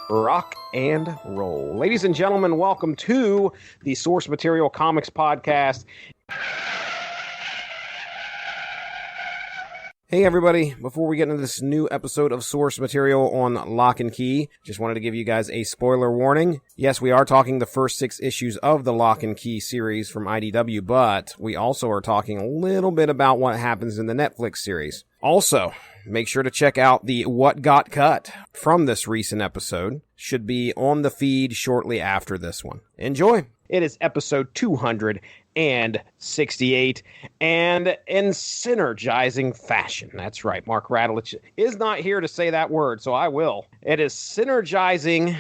Rock and roll. Ladies and gentlemen, welcome to the Source Material Comics Podcast. Hey everybody, before we get into this new episode of Source Material on Lock and Key, just wanted to give you guys a spoiler warning. Yes, we are talking the first 6 issues of the Lock and Key series from IDW, but we also are talking a little bit about what happens in the Netflix series. Also, make sure to check out the What Got Cut from this recent episode. Should be on the feed shortly after this one. Enjoy! It is episode 268, and in synergizing fashion. That's right, Mark Radulich is not here to say that word, so I will. It is synergizing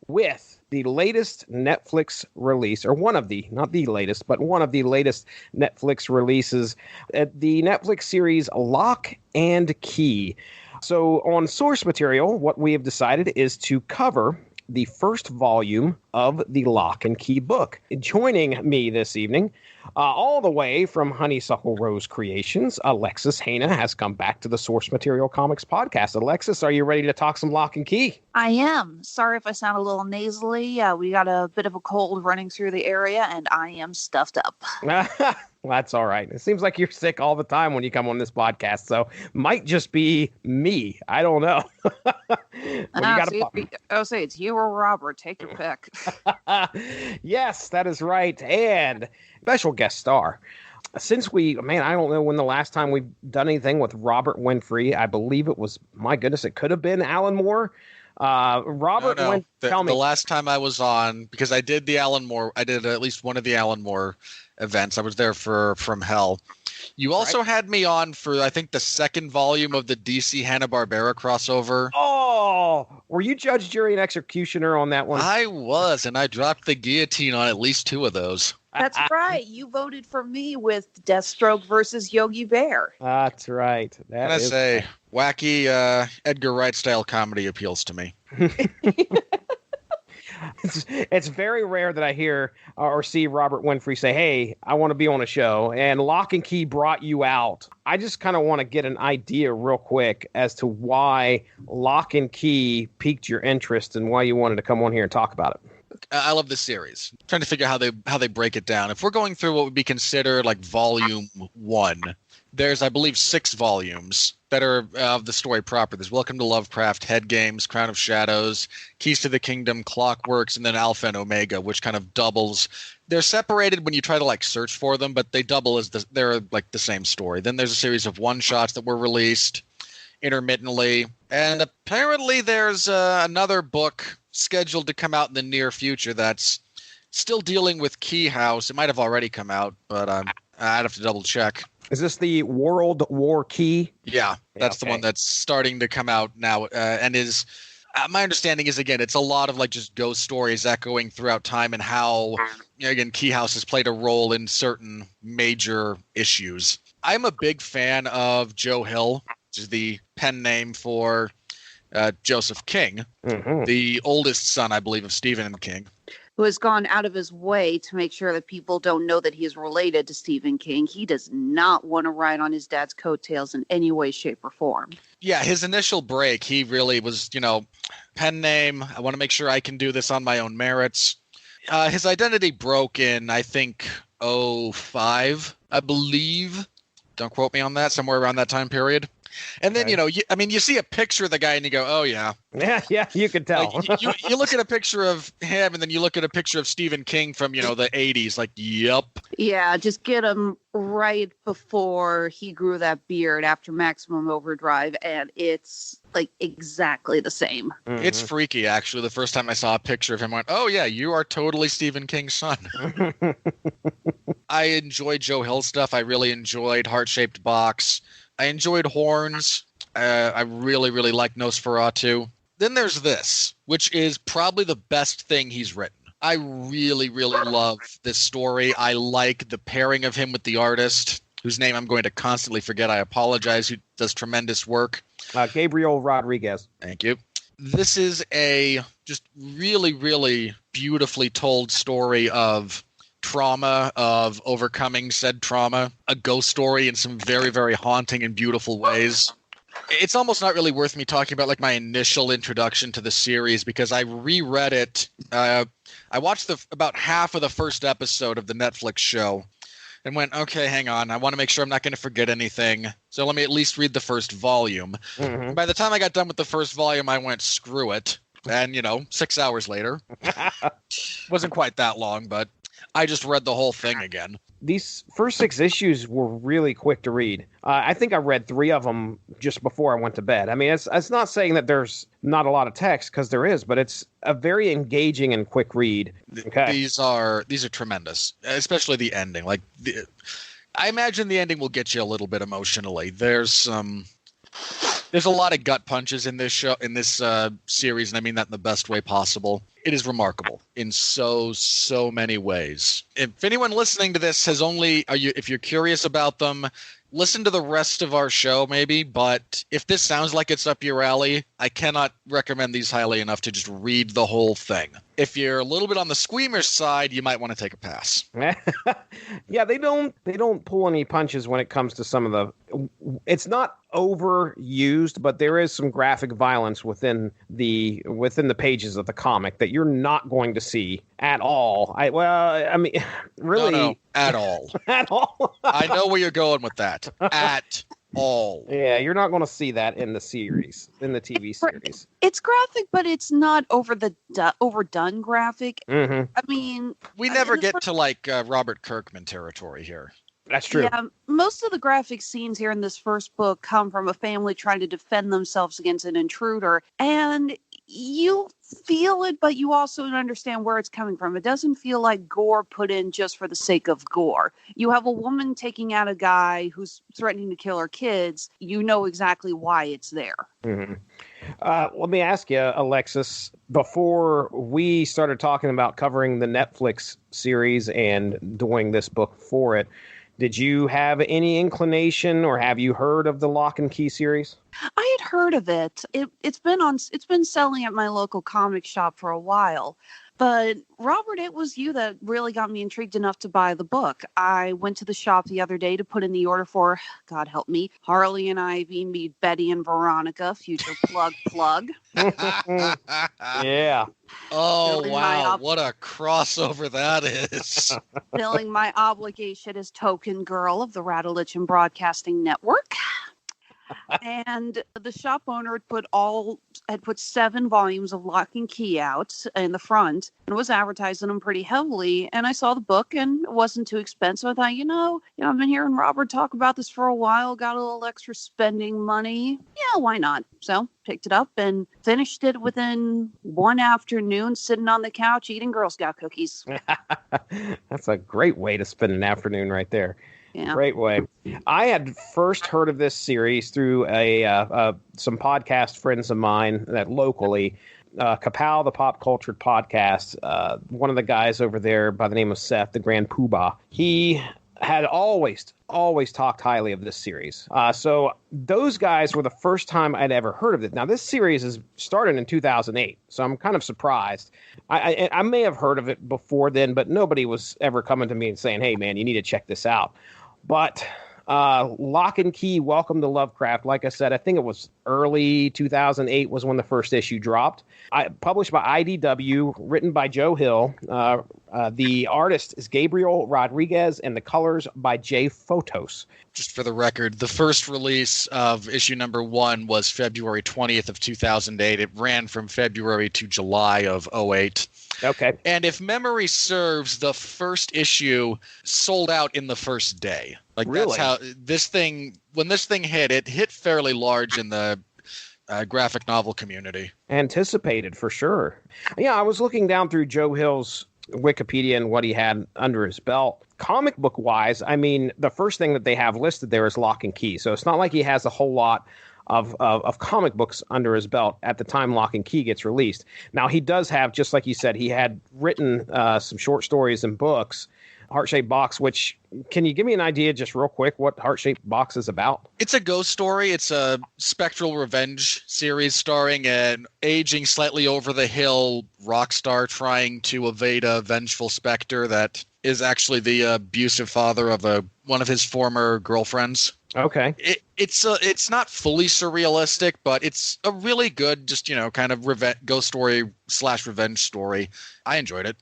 with the latest Netflix release, or one of the, not the latest, but one of the latest Netflix releases, the Netflix series Lock and Key. So on Source Material, what we have decided is to cover the first volume of the Lock and Key book. Joining me this evening, all the way from Honeysuckle Rose Creations, Alexis Hejna has come back to the Source Material Comics Podcast. Alexis, are you ready to talk some Lock and Key? I am. Sorry if I sound a little nasally. We got a bit of a cold running through the area, and I am stuffed up. That's all right. It seems like you're sick all the time when you come on this podcast, so might just be me. I don't know. I'll say it's you or Robert. Take your pick. Yes, that is right. And special guest star. Since I don't know when the last time we've done anything with Robert Winfree. I believe it was, my goodness, it could have been Alan Moore. Robert, no. Tell me. The last time I was on, because I did I did at least one of the Alan Moore events. I was there From Hell. You also had me on for, I think, the second volume of the DC Hanna-Barbera crossover. Oh, were you judge, jury, and executioner on that one? I was, and I dropped the guillotine on at least 2 of those. That's right. You voted for me with Deathstroke versus Yogi Bear. That's right. Wacky Edgar Wright style comedy appeals to me. It's very rare that I hear or see Robert Winfree say, hey, I want to be on a show, and Lock and Key brought you out. I just kind of want to get an idea real quick as to why Lock and Key piqued your interest and why you wanted to come on here and talk about it. I love this series. I'm trying to figure out how they break it down. If we're going through what would be considered like volume 1, there's, I believe, 6 volumes that are of the story proper. There's Welcome to Lovecraft, Head Games, Crown of Shadows, Keys to the Kingdom, Clockworks, and then Alpha and Omega, which kind of doubles. They're separated when you try to like search for them, but they double as they're like the same story. Then there's a series of one-shots that were released intermittently, and apparently there's another book scheduled to come out in the near future that's still dealing with Keyhouse. It might have already come out, but I'd have to double check. Is this the World War Key? Yeah, that's the one that's starting to come out now, and is my understanding is, again, it's a lot of like just ghost stories echoing throughout time, and how, again, Keyhouse has played a role in certain major issues. I'm a big fan of Joe Hill, which is the pen name for Joseph King, the oldest son, I believe, of Stephen King, who has gone out of his way to make sure that people don't know that he is related to Stephen King. He does not want to ride on his dad's coattails in any way, shape, or form. Yeah, his initial break, he really was, pen name, I want to make sure I can do this on my own merits. His identity broke in, I think, 2005, I believe. Don't quote me on that, somewhere around that time period. And then, you see a picture of the guy and you go, oh, yeah. Yeah, you can tell. Like, you look at a picture of him and then you look at a picture of Stephen King from, the 80s, like, yep. Yeah, just get him right before he grew that beard after Maximum Overdrive, and it's, like, exactly the same. Mm-hmm. It's freaky, actually. The first time I saw a picture of him, I went, oh, yeah, you are totally Stephen King's son. I enjoyed Joe Hill stuff. I really enjoyed Heart-Shaped Box. I enjoyed Horns. I really, really like Nosferatu. Then there's this, which is probably the best thing he's written. I really, really love this story. I like the pairing of him with the artist, whose name I'm going to constantly forget. I apologize, who does tremendous work. Gabriel Rodriguez. Thank you. This is a just really, really beautifully told story of trauma, of overcoming said trauma, a ghost story in some very, very haunting and beautiful ways. It's almost not really worth me talking about like my initial introduction to the series because I reread it. I watched about half of the first episode of the Netflix show and went, okay, hang on. I want to make sure I'm not going to forget anything. So let me at least read the first volume. Mm-hmm. By the time I got done with the first volume, I went, screw it. And, 6 hours later, wasn't quite that long, but I just read the whole thing again. These first 6 issues were really quick to read. I think I read 3 of them just before I went to bed. I mean, it's not saying that there's not a lot of text, because there is, but it's a very engaging and quick read. Okay. These are tremendous, especially the ending. I imagine the ending will get you a little bit emotionally. There's a lot of gut punches in this series, and I mean that in the best way possible. It is remarkable in so many ways. If anyone listening to this if you're curious about them, listen to the rest of our show maybe, but if this sounds like it's up your alley, I cannot recommend these highly enough to just read the whole thing. If you're a little bit on the squeamish side, you might want to take a pass. Yeah, they don't pull any punches when it comes to some of the. It's not overused, but there is some graphic violence within the pages of the comic that you're not going to see at all. Really, no, at all. At all. I know where you're going with that. At all. Yeah, you're not going to see that in the series, in the TV series. It's graphic, but it's not overdone graphic. Mm-hmm. I mean, we never get to Robert Kirkman territory here. That's true. Yeah, most of the graphic scenes here in this first book come from a family trying to defend themselves against an intruder, and you feel it, but you also understand where it's coming from. It doesn't feel like gore put in just for the sake of gore. You have a woman taking out a guy who's threatening to kill her kids. You know exactly why it's there. Mm-hmm. Let me ask you, Alexis, before we started talking about covering the Netflix series and doing this book for it, did you have any inclination, or have you heard of the Lock and Key series? I had heard of it. It's been selling at my local comic shop for a while. But Robert, it was you that really got me intrigued enough to buy the book. I went to the shop the other day to put in the order for, God help me, Harley and Ivy meet Betty and Veronica, future plug. Yeah. Oh, wow. What a crossover that is. Filling my obligation as token girl of the Rattlelichen Broadcasting Network. And the shop owner had put 7 volumes of Lock and Key out in the front and was advertising them pretty heavily. And I saw the book and it wasn't too expensive. I thought, I've been hearing Robert talk about this for a while, got a little extra spending money. Yeah, why not? So picked it up and finished it within one afternoon, sitting on the couch eating Girl Scout cookies. That's a great way to spend an afternoon right there. Yeah. Great way. I had first heard of this series through some podcast friends of mine that locally, Kapow, the Pop Cultured Podcast, one of the guys over there by the name of Seth, the Grand Poobah, he had always talked highly of this series. So those guys were the first time I'd ever heard of it. Now, this series is started in 2008, so I'm kind of surprised. I may have heard of it before then, but nobody was ever coming to me and saying, hey, man, you need to check this out. But Lock and Key, Welcome to Lovecraft, like I said, I think it was early 2008 was when the first issue dropped. Published by IDW, written by Joe Hill. The artist is Gabriel Rodriguez, and the colors by Jay Photos. Just for the record, the first release of issue number 1 was February 20th of 2008. It ran from February to July of 2008. Okay. And if memory serves, the first issue sold out in the first day. Really? That's how when this thing hit, it hit fairly large in the graphic novel community. Anticipated for sure. Yeah, I was looking down through Joe Hill's Wikipedia and what he had under his belt. Comic book wise, I mean, the first thing that they have listed there is Lock and Key. So it's not like he has a whole lot of comic books under his belt at the time Lock and Key gets released. Now, he does have, just like you said, he had written some short stories and books. Heart-Shaped Box, which, can you give me an idea just real quick what Heart-Shaped Box is about? It's a ghost story. It's a spectral revenge series starring an aging, slightly over-the-hill rock star trying to evade a vengeful specter that is actually the abusive father of one of his former girlfriends. Okay. It's not fully surrealistic, but it's a really good, just kind of ghost story / revenge story. I enjoyed it.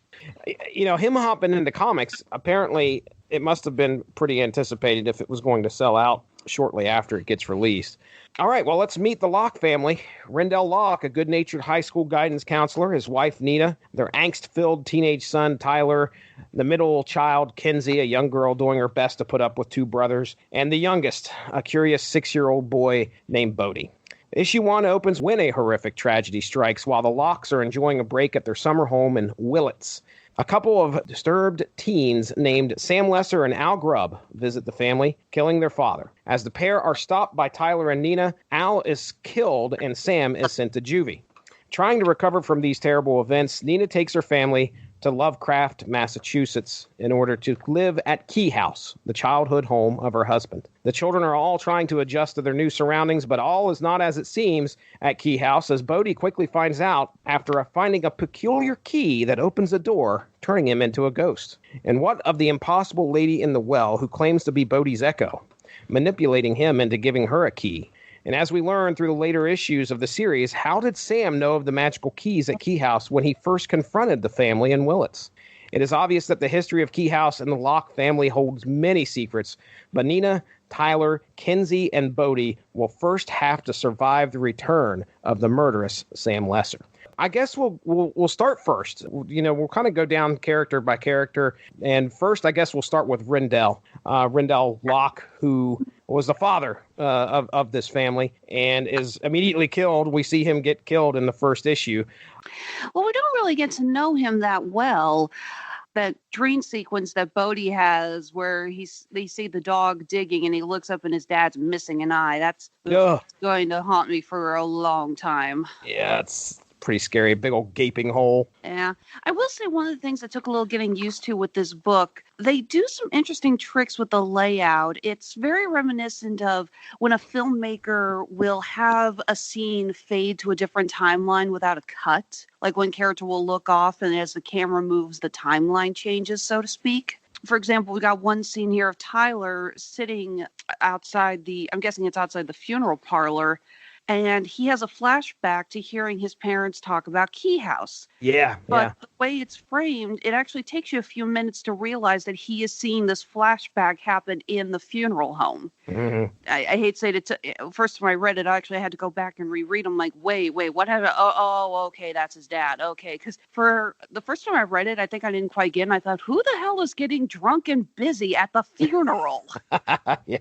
Him hopping into comics, apparently it must have been pretty anticipated if it was going to sell out shortly after it gets released. All right, well, let's meet the Locke family. Rendell Locke, a good-natured high school guidance counselor, his wife, Nina, their angst-filled teenage son, Tyler, the middle child, Kenzie, a young girl doing her best to put up with 2 brothers, and the youngest, a curious 6-year-old boy named Bode. Issue 1 opens when a horrific tragedy strikes while the Lockes are enjoying a break at their summer home in Willits. A couple of disturbed teens named Sam Lesser and Al Grubb visit the family, killing their father. As the pair are stopped by Tyler and Nina, Al is killed and Sam is sent to juvie. Trying to recover from these terrible events, Nina takes her family to Lovecraft, Massachusetts, in order to live at Keyhouse, the childhood home of her husband. The children are all trying to adjust to their new surroundings, but all is not as it seems at Keyhouse, as Bode quickly finds out after finding a peculiar key that opens a door, turning him into a ghost. And what of the impossible lady in the well who claims to be Bode's echo, manipulating him into giving her a key? And as we learn through the later issues of the series, how did Sam know of the magical keys at Keyhouse when he first confronted the family in Willits? It is obvious that the history of Keyhouse and the Locke family holds many secrets, but Nina, Tyler, Kenzie, and Bode will first have to survive the return of the murderous Sam Lesser. I guess we'll start first. We'll kind of go down character by character, and first, I guess we'll start with Rendell Locke, who was the father of this family and is immediately killed. We see him get killed in the first issue. Well, we don't really get to know him that well. That dream sequence that Bode has where they see the dog digging and he looks up and his dad's missing an eye. That's going to haunt me for a long time. Yeah, it's pretty scary. Big old gaping hole. Yeah. I will say one of the things that took a little getting used to with this book, they do some interesting tricks with the layout. It's very reminiscent of when a filmmaker will have a scene fade to a different timeline without a cut. Like when character will look off and as the camera moves, the timeline changes, so to speak. For example, we got one scene here of Tyler sitting outside I'm guessing it's outside the funeral parlor, and he has a flashback to hearing his parents talk about Keyhouse. But the way it's framed, it actually takes you a few minutes to realize that he is seeing this flashback happen in the funeral home. Mm-hmm. I hate to say it. First time I read it, I actually had to go back and reread them. Like, wait, what happened? Oh, okay, that's his dad. Okay, because for the first time I read it, I think I didn't quite get it. And I thought, who the hell is getting drunk and busy at the funeral? Yeah.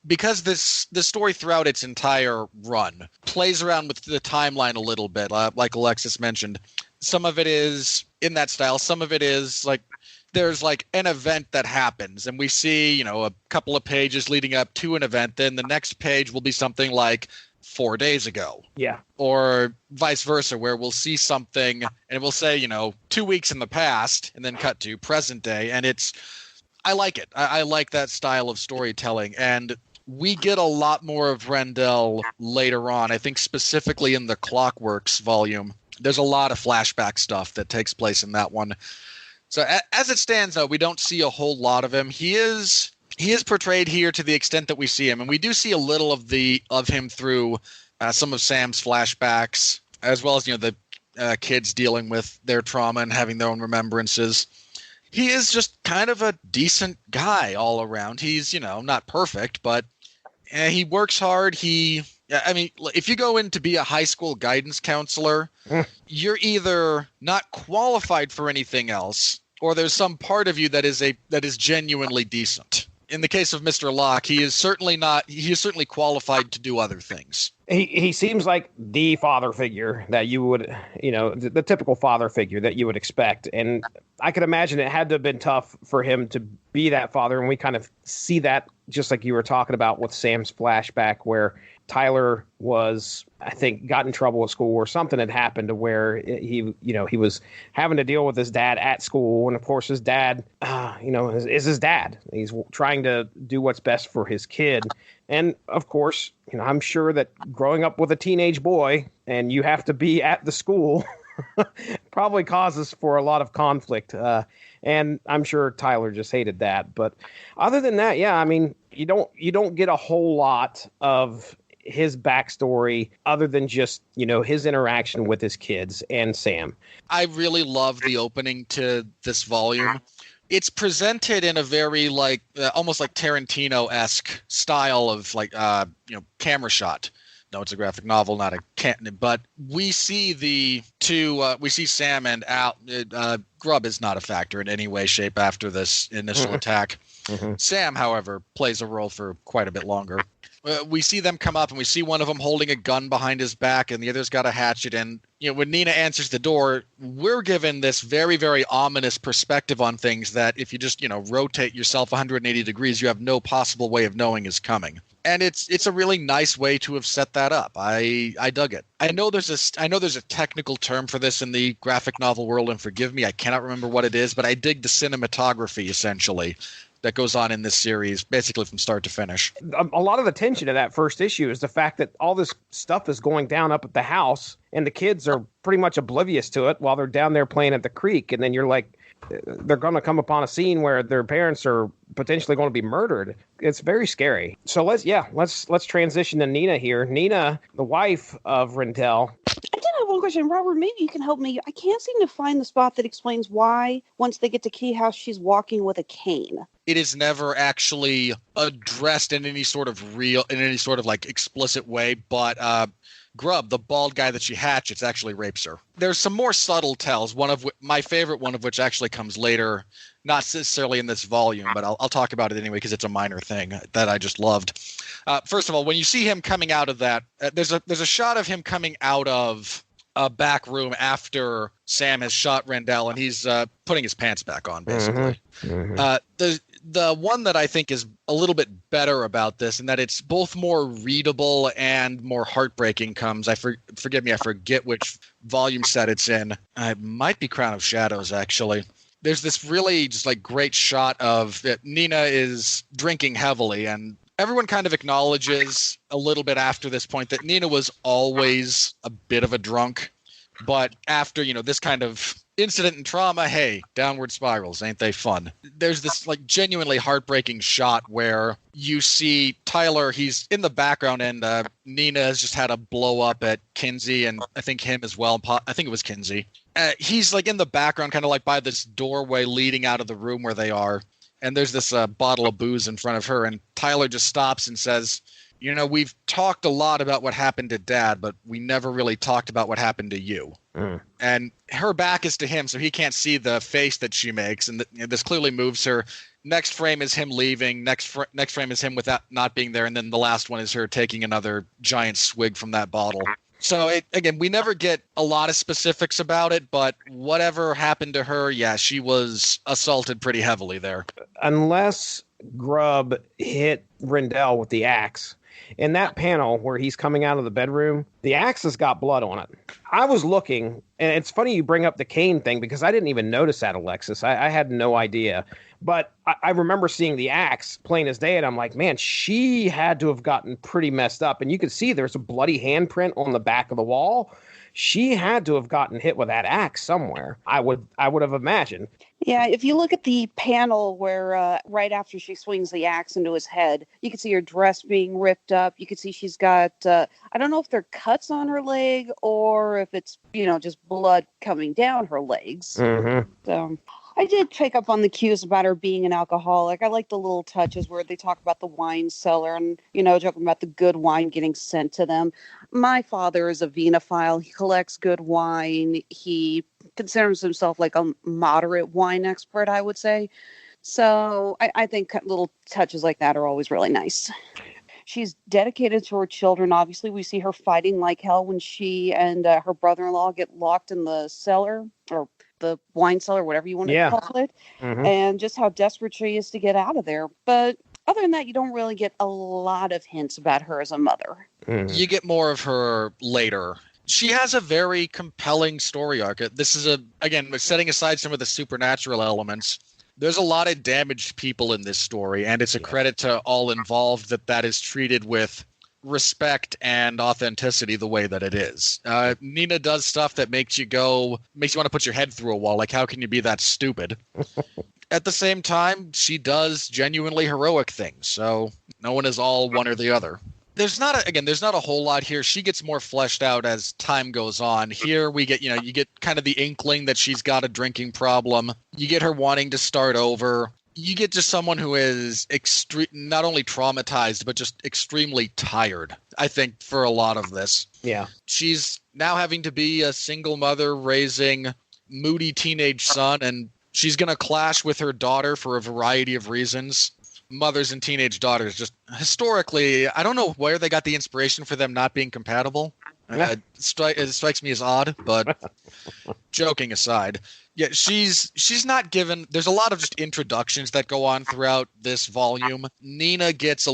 Because this story throughout its entire run plays around with the timeline a little bit, like Alexis mentioned. Some of it is in that style. Some of it is like there's like an event that happens and we see, a couple of pages leading up to an event. Then the next page will be something like 4 days ago. Yeah. Or vice versa, where we'll see something and it will say, 2 weeks in the past and then cut to present day. And I like it. I like that style of storytelling. And we get a lot more of Rendell later on. I think specifically in the Clockworks volume, there's a lot of flashback stuff that takes place in that one. So as it stands, though, we don't see a whole lot of him. He is portrayed here to the extent that we see him, and we do see a little of him through some of Sam's flashbacks, as well as the kids dealing with their trauma and having their own remembrances. He is just kind of a decent guy all around. He's not perfect, but he works hard. If you go in to be a high school guidance counselor, you're either not qualified for anything else, or there's some part of you that is genuinely decent. In the case of Mr. Locke, he is certainly qualified to do other things. He seems like the father figure that you would, the typical father figure that you would expect. And I could imagine it had to have been tough for him to be that father. And we kind of see that just like you were talking about with Sam's flashback, where Tyler was, I think, got in trouble at school or something had happened to where he was having to deal with his dad at school. And of course, his dad, is his dad. He's trying to do what's best for his kid. And of course, I'm sure that growing up with a teenage boy and you have to be at the school probably causes for a lot of conflict. And I'm sure Tyler just hated that. But other than that, yeah, I mean, you don't get a whole lot of his backstory other than just, his interaction with his kids and Sam. I really love the opening to this volume. It's presented in a very almost like Tarantino-esque style of camera shot. No, it's a graphic novel, not a but we see we see Sam and Al. Grub is not a factor in any way, shape after this initial attack. Mm-hmm. Sam, however, plays a role for quite a bit longer. We see them come up, and we see one of them holding a gun behind his back, and the other's got a hatchet. And when Nina answers the door, we're given this very, very ominous perspective on things that if you just rotate yourself 180 degrees, you have no possible way of knowing is coming. And it's a really nice way to have set that up. I dug it. I know there's a technical term for this in the graphic novel world, and forgive me, I cannot remember what it is, but I dig the cinematography essentially that goes on in this series, basically from start to finish. A lot of the tension of that first issue is the fact that all this stuff is going down up at the house, and the kids are pretty much oblivious to it while they're down there playing at the creek. And then you're like, they're going to come upon a scene where their parents are potentially going to be murdered. It's very scary. So let's transition to Nina here. Nina, the wife of Rendell. I did have one question, Robert. Maybe you can help me. I can't seem to find the spot that explains why, once they get to Keyhouse, she's walking with a cane. It is never actually addressed in any sort of explicit way, but Grub, the bald guy that she hatchets, actually rapes her. There's some more subtle tells, my favorite one of which actually comes later, not necessarily in this volume, but I'll talk about it anyway because it's a minor thing that I just loved. First of all, when you see him coming out of that, there's a shot of him coming out of a back room after Sam has shot Rendell, and he's putting his pants back on, basically. Mm-hmm. The one that I think is a little bit better about this, and that it's both more readable and more heartbreaking, comes. Forgive me, I forget which volume set it's in. It might be Crown of Shadows, actually. There's this really just great shot of Nina is drinking heavily, and everyone kind of acknowledges a little bit after this point that Nina was always a bit of a drunk. But after, this kind of incident and trauma, hey, downward spirals, ain't they fun? There's this genuinely heartbreaking shot where you see Tyler, he's in the background, and Nina has just had a blow up at Kinsey, and I think him as well. I think it was Kinsey. He's in the background, kind of by this doorway leading out of the room where they are. And there's this bottle of booze in front of her, and Tyler just stops and says, we've talked a lot about what happened to Dad, but we never really talked about what happened to you. Mm. And her back is to him, so he can't see the face that she makes, and this clearly moves her. Next frame is him leaving. Next frame is him without not being there, and then the last one is her taking another giant swig from that bottle. So, again, we never get a lot of specifics about it, but whatever happened to her, yeah, she was assaulted pretty heavily there. Unless Grub hit Rendell with the axe, in that panel where he's coming out of the bedroom, the axe has got blood on it. I was looking, and it's funny you bring up the cane thing because I didn't even notice that, Alexis. I had no idea. But I remember seeing the axe plain as day, and I'm like, man, she had to have gotten pretty messed up. And you could see there's a bloody handprint on the back of the wall. She had to have gotten hit with that axe somewhere. I would have imagined. Yeah, if you look at the panel where right after she swings the axe into his head, you can see her dress being ripped up. You can see she's got, I don't know if they're cuts on her leg or if it's, just blood coming down her legs. Mm-hmm. So I did pick up on the cues about her being an alcoholic. I like the little touches where they talk about the wine cellar and, talking about the good wine getting sent to them. My father is a vinophile. He collects good wine. He considers himself like a moderate wine expert, I would say. So I think little touches like that are always really nice. She's dedicated to her children. Obviously, we see her fighting like hell when she and her brother-in-law get locked in the cellar or the wine cellar, whatever you want to call it, mm-hmm. and just how desperate she is to get out of there. But other than that, you don't really get a lot of hints about her as a mother. Mm-hmm. You get more of her later. She has a very compelling story arc. This is again, setting aside some of the supernatural elements, there's a lot of damaged people in this story, and it's a credit to all involved that is treated with respect and authenticity the way that it is. Nina does stuff that makes you want to put your head through a wall. Like, how can you be that stupid? At the same time, she does genuinely heroic things. So no one is all one or the other. There's not a whole lot here. She gets more fleshed out as time goes on. Here we get, you get kind of the inkling that she's got a drinking problem. You get her wanting to start over. You get just someone who is not only traumatized, but just extremely tired, I think, for a lot of this. Yeah. She's now having to be a single mother raising moody teenage son, and she's going to clash with her daughter for a variety of reasons. Mothers and teenage daughters, just historically, I don't know where they got the inspiration for them not being compatible. It strikes me as odd, but joking aside, yeah, she's not given. There's a lot of just introductions that go on throughout this volume. Nina gets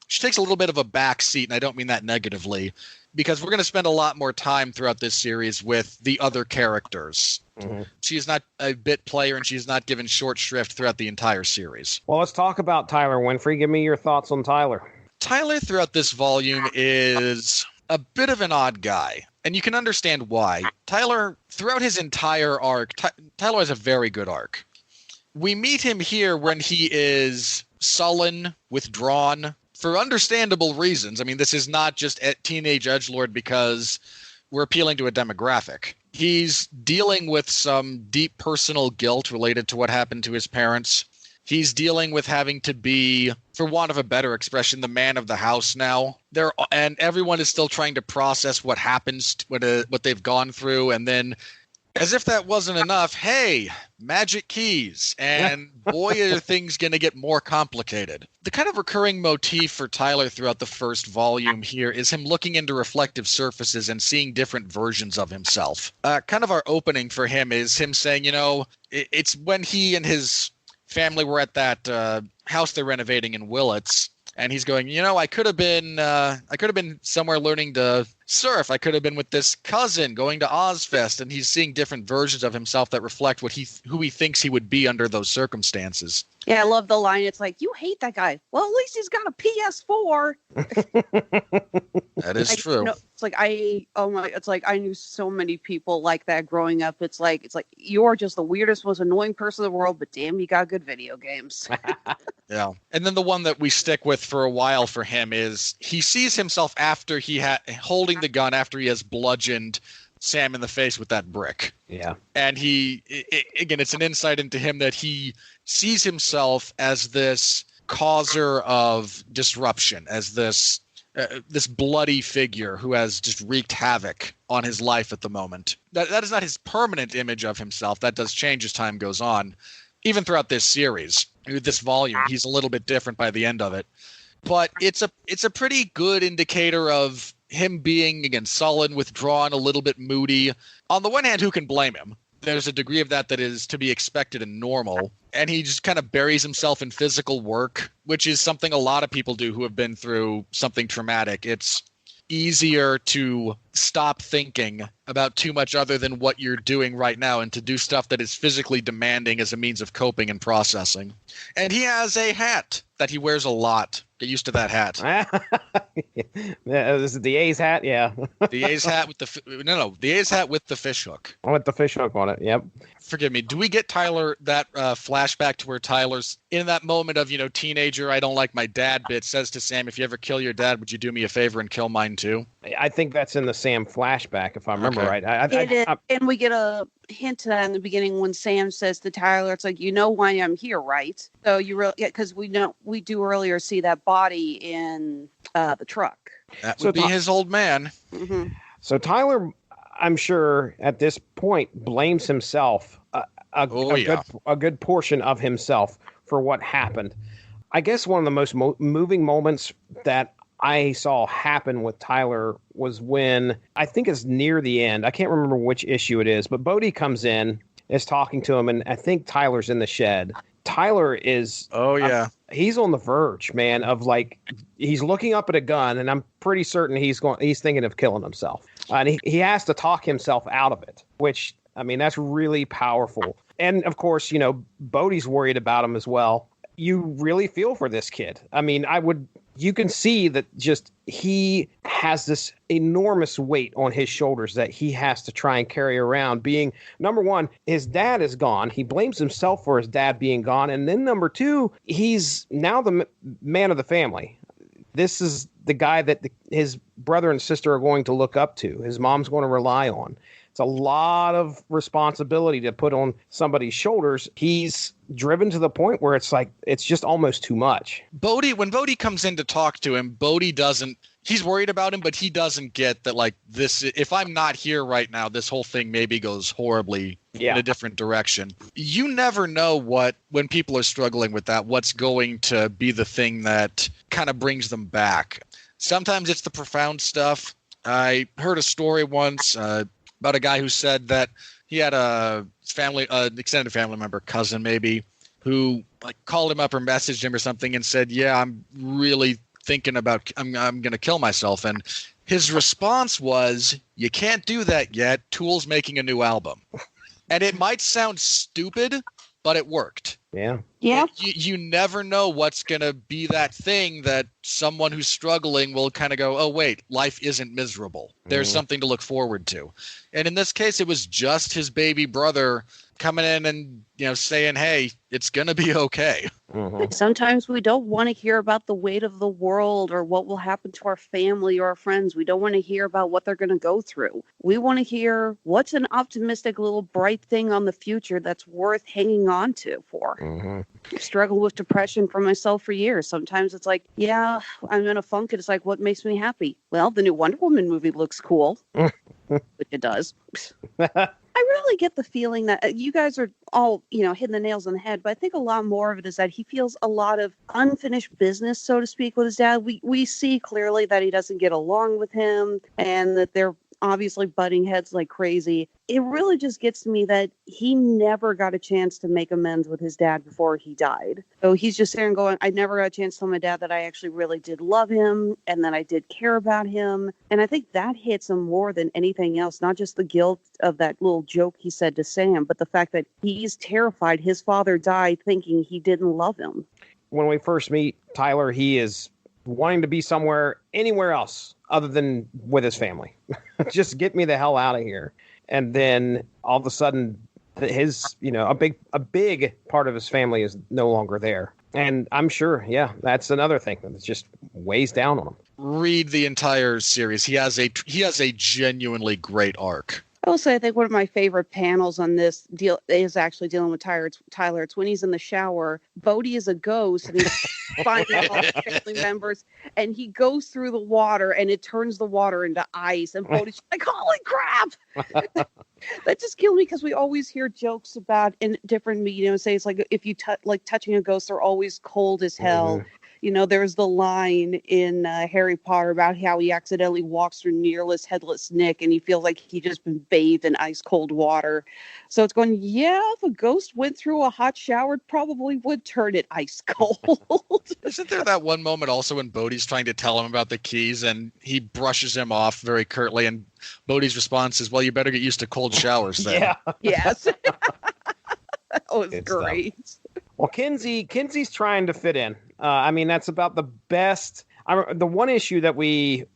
she takes a little bit of a back seat, and I don't mean that negatively, because we're going to spend a lot more time throughout this series with the other characters. Mm-hmm. She's not a bit player, and she's not given short shrift throughout the entire series. Well, let's talk about Tyler Winfree. Give me your thoughts on Tyler. Tyler, throughout this volume, is a bit of an odd guy, and you can understand why. Tyler, throughout his entire arc, Tyler has a very good arc. We meet him here when he is sullen, withdrawn, for understandable reasons. I mean, this is not just a teenage edgelord because we're appealing to a demographic. He's dealing with some deep personal guilt related to what happened to his parents. He's dealing with having to be, for want of a better expression, the man of the house now. And everyone is still trying to process what happens, what they've gone through, and then, as if that wasn't enough, hey, magic keys, and boy, are things going to get more complicated. The kind of recurring motif for Tyler throughout the first volume here is him looking into reflective surfaces and seeing different versions of himself. Kind of our opening for him is him saying, it's when he and his family were at that house they're renovating in Willits, and he's going, I could have been somewhere learning to surf. I could have been with this cousin going to Ozfest, and he's seeing different versions of himself that reflect who he thinks he would be under those circumstances. Yeah, I love the line. It's like, you hate that guy. Well, at least he's got a PS4. That is true. It's like I knew so many people like that growing up. It's like you're just the weirdest, most annoying person in the world, but damn, you got good video games. Yeah. And then the one that we stick with for a while for him is he sees himself after holding the gun after he has bludgeoned Sam in the face with that brick. Yeah. And again, it's an insight into him that he sees himself as this causer of disruption, as this bloody figure who has just wreaked havoc on his life at the moment. That is not his permanent image of himself. That does change as time goes on. Even throughout this series, this volume, he's a little bit different by the end of it. But it's a pretty good indicator of him being, again, sullen, withdrawn, a little bit moody. On the one hand, who can blame him? There's a degree of that is to be expected and normal. And he just kind of buries himself in physical work, which is something a lot of people do who have been through something traumatic. It's easier to stop thinking about too much other than what you're doing right now and to do stuff that is physically demanding as a means of coping and processing. And he has a hat that he wears a lot. Get used to that hat. Is it the A's hat? Yeah. The A's hat with the A's hat with the fish hook. With the fish hook on it. Yep. Forgive me. Do we get Tyler that flashback to where Tyler's in that moment of, teenager, I don't like my dad bit, says to Sam, if you ever kill your dad, would you do me a favor and kill mine too? I think that's in the Sam flashback, if I remember right. And we get a hint to that in the beginning when Sam says to Tyler, it's like, why I'm here, right? So because we do earlier see that body in the truck. That would be his old man. Mm-hmm. So Tyler, I'm sure at this point blames himself a good portion of himself for what happened. I guess one of the most moving moments that I saw happen with Tyler was when, I think it's near the end, I can't remember which issue it is, but Bode comes in, is talking to him, and I think Tyler's in the shed. Tyler is... Oh, yeah. He's on the verge, man, of he's looking up at a gun, and I'm pretty certain he's thinking of killing himself. And he has to talk himself out of it, which, that's really powerful. And, of course, Bode's worried about him as well. You really feel for this kid. I you can see that just he has this enormous weight on his shoulders that he has to try and carry around. Being, number one, his dad is gone. He blames himself for his dad being gone. And then number two, he's now the man of the family. This is the guy that his brother and sister are going to look up to. His mom's going to rely on. It's a lot of responsibility to put on somebody's shoulders. He's driven to the point where it's like, it's just almost too much. When Bode comes in to talk to him, Bode doesn't, he's worried about him, but he doesn't get that, like, this, if I'm not here right now, this whole thing maybe goes horribly in a different direction. You never know when people are struggling with that, what's going to be the thing that kind of brings them back. Sometimes it's the profound stuff. I heard a story once, about a guy who said that he had a extended family member, cousin maybe, who like called him up or messaged him or something and said, yeah, I'm really thinking about, I'm going to kill myself. And his response was, you can't do that yet. Tool's making a new album. And it might sound stupid, but it worked. Yeah. Yeah. You never know what's going to be that thing that someone who's struggling will kind of go, oh, wait, life isn't miserable. There's something to look forward to. And in this case, it was just his baby brother coming in and, saying, hey, it's going to be okay. Mm-hmm. Sometimes we don't want to hear about the weight of the world or what will happen to our family or our friends. We don't want to hear about what they're going to go through. We want to hear what's an optimistic little bright thing on the future that's worth hanging on to for. Mm-hmm. I've struggled with depression for myself for years. Sometimes it's like, yeah, I'm in a funk. And it's like, what makes me happy? Well, the new Wonder Woman movie looks cool, which it does. I really get the feeling that you guys are all, hitting the nails on the head, but I think a lot more of it is that he feels a lot of unfinished business, so to speak, with his dad. We see clearly that he doesn't get along with him and that they're obviously butting heads like crazy. It really just gets to me that he never got a chance to make amends with his dad before he died. So he's just there and going, I never got a chance to tell my dad that I actually really did love him and that I did care about him. And I think that hits him more than anything else, not just the guilt of that little joke he said to Sam, but the fact that he's terrified his father died thinking he didn't love him. When we first meet Tyler, he is wanting to be anywhere else other than with his family. Just get me the hell out of here. And then all of a sudden his, a big part of his family is no longer there. And I'm sure, that's another thing that just weighs down on him. Read the entire series. He has a genuinely great arc. I will say I think one of my favorite panels on this deal is actually dealing with Tyler. It's when he's in the shower. Bode is a ghost and he's finding all the family members and he goes through the water and it turns the water into ice and Bode's like, holy crap! That just killed me because we always hear jokes about in different media say it's like if you touching a ghost, they're always cold as hell. Mm-hmm. There's the line in Harry Potter about how he accidentally walks through Nearless Headless Nick and he feels like he just been bathed in ice cold water. So it's going, if a ghost went through a hot shower, it probably would turn it ice cold. Isn't there that one moment also when Bode's trying to tell him about the keys and he brushes him off very curtly and Bode's response is, well, you better get used to cold showers then. Yeah. Yes. That was great. Well, Kinsey's trying to fit in. That's about the best. The one issue that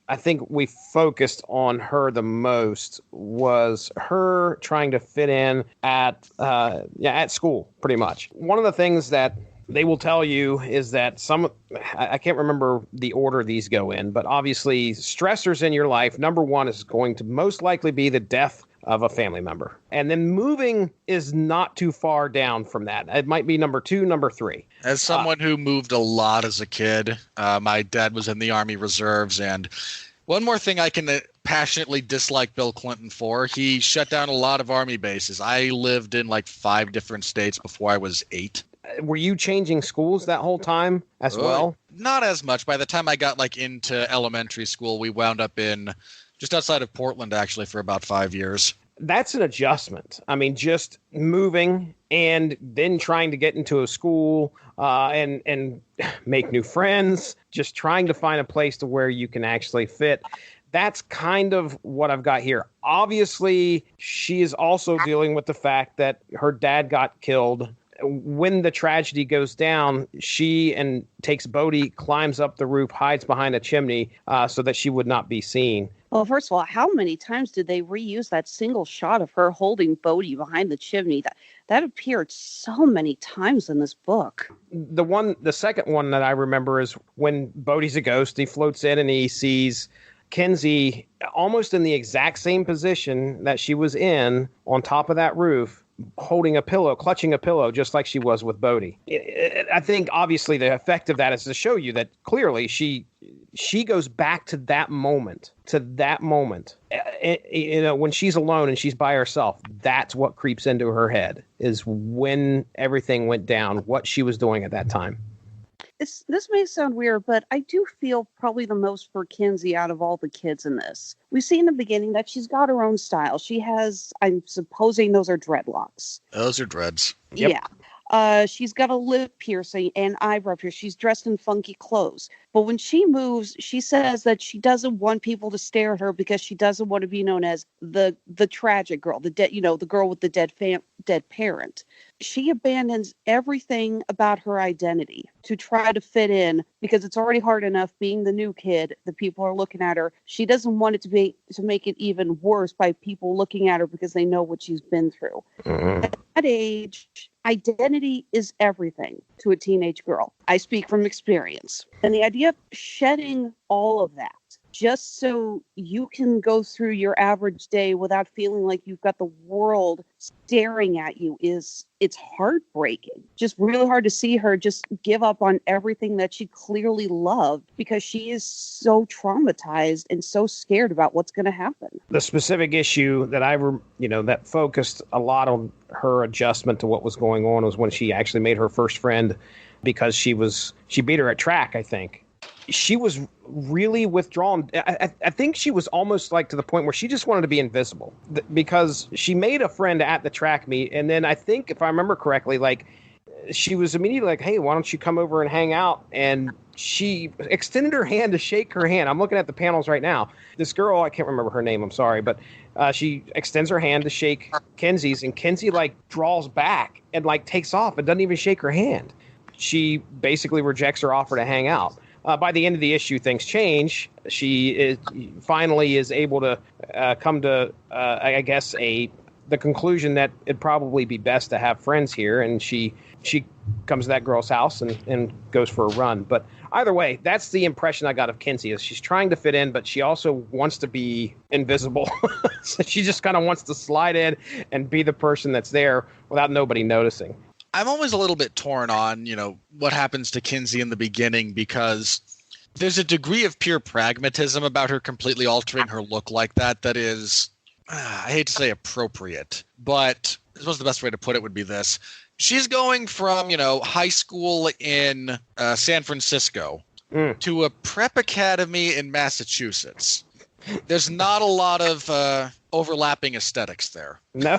I think we focused on her the most was her trying to fit in at school, pretty much. One of the things that they will tell you is that I can't remember the order these go in, but obviously stressors in your life, number one is going to most likely be the death of a family member. And then moving is not too far down from that. It might be number 2, number 3. As someone who moved a lot as a kid, my dad was in the Army Reserves. And one more thing I can passionately dislike Bill Clinton for, he shut down a lot of Army bases. I lived in 5 different states before I was 8. Were you changing schools that whole time as well? Not as much. By the time I got into elementary school, we wound up in just outside of Portland, actually, for about 5 years. That's an adjustment. Just moving and then trying to get into a school and make new friends, just trying to find a place to where you can actually fit. That's kind of what I've got here. Obviously, she is also dealing with the fact that her dad got killed when the tragedy goes down, she and takes Bode, climbs up the roof, hides behind a chimney so that she would not be seen. Well, first of all, how many times did they reuse that single shot of her holding Bode behind the chimney? That appeared so many times in this book. The second one that I remember is when Bode's a ghost. He floats in and he sees Kinsey almost in the exact same position that she was in on top of that roof, holding a pillow, clutching a pillow, just like she was with Bode. I think obviously the effect of that is to show you that clearly she goes back to that moment. When she's alone and she's by herself, that's what creeps into her head, is when everything went down, what she was doing at that time. This may sound weird, but I do feel probably the most for Kinsey out of all the kids in this. We see in the beginning that she's got her own style. She has, I'm supposing those are dreadlocks. Those are dreads. Yep. Yeah. She's got a lip piercing and eyebrow piercing. She's dressed in funky clothes. But when she moves, she says that she doesn't want people to stare at her because she doesn't want to be known as the tragic girl, the girl with the dead parent. She abandons everything about her identity to try to fit in because it's already hard enough being the new kid. The people are looking at her. She doesn't want it to make it even worse by people looking at her because they know what she's been through. Mm-hmm. At that age, identity is everything to a teenage girl. I speak from experience. And the idea of shedding all of that just so you can go through your average day without feeling like you've got the world staring at you it's heartbreaking. Just really hard to see her just give up on everything that she clearly loved because she is so traumatized and so scared about what's going to happen. The specific issue that that focused a lot on her adjustment to what was going on was when she actually made her first friend, because she beat her at track, I think. She was really withdrawn. I think she was almost like to the point where she just wanted to be invisible because she made a friend at the track meet. And then I think, if I remember correctly, like she was immediately like, hey, why don't you come over and hang out? And she extended her hand to shake her hand. I'm looking at the panels right now. This girl, I can't remember her name, I'm sorry, but she extends her hand to shake Kinsey's, and Kinsey like draws back and like takes off and doesn't even shake her hand. She basically rejects her offer to hang out. By the end of the issue, things change. She finally is able to come to, I guess, the conclusion that it'd probably be best to have friends here, and she comes to that girl's house and goes for a run. But either way, that's the impression I got of Kinsey, is she's trying to fit in, but she also wants to be invisible. So she just kind of wants to slide in and be the person that's there without nobody noticing. I'm always a little bit torn on, what happens to Kinsey in the beginning, because there's a degree of pure pragmatism about her completely altering her look like that is, I hate to say appropriate, but I suppose the best way to put it would be this. She's going from, high school in San Francisco to a prep academy in Massachusetts. There's not a lot of overlapping aesthetics there. No.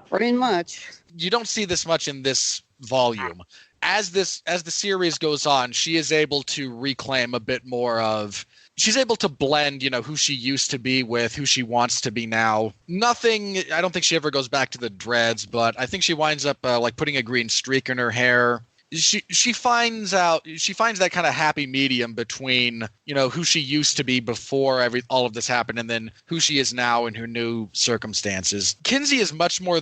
Pretty much. You don't see this much in this volume. As the series goes on, she is able to reclaim a bit more of. She's able to blend, who she used to be with who she wants to be now. Nothing. I don't think she ever goes back to the dreads, but I think she winds up like putting a green streak in her hair. She finds that kind of happy medium between, who she used to be before all of this happened and then who she is now in her new circumstances. Kinsey is much more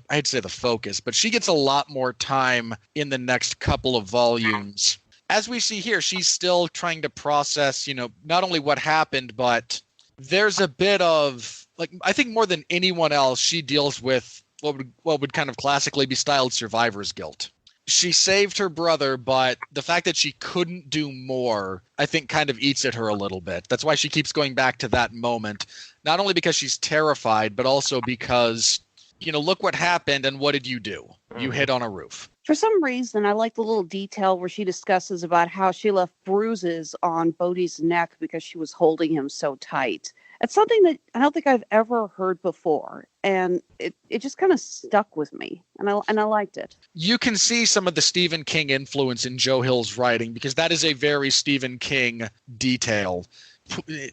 I'd say the focus, but she gets a lot more time in the next couple of volumes. As we see here, she's still trying to process, not only what happened, but there's a bit of, like, I think more than anyone else, she deals with what would kind of classically be styled survivor's guilt. She saved her brother, but the fact that she couldn't do more, I think, kind of eats at her a little bit. That's why she keeps going back to that moment, not only because she's terrified, but also because, look what happened and what did you do? You hit on a roof. For some reason, I like the little detail where she discusses about how she left bruises on Bode's neck because she was holding him so tight. It's something that I don't think I've ever heard before, and it just kind of stuck with me, and I liked it. You can see some of the Stephen King influence in Joe Hill's writing, because that is a very Stephen King detail.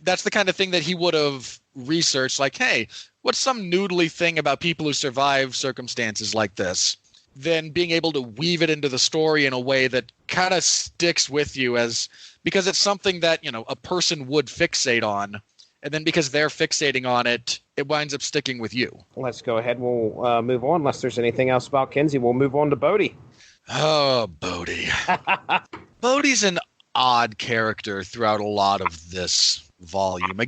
That's the kind of thing that he would have researched, like, hey, what's some noodly thing about people who survive circumstances like this? then being able to weave it into the story in a way that kind of sticks with you because it's something that, a person would fixate on. And then because they're fixating on it, it winds up sticking with you. Let's go ahead. We'll move on. Unless there's anything else about Kinsey, we'll move on to Bode. Oh, Bode. Bode's an odd character throughout a lot of this volume.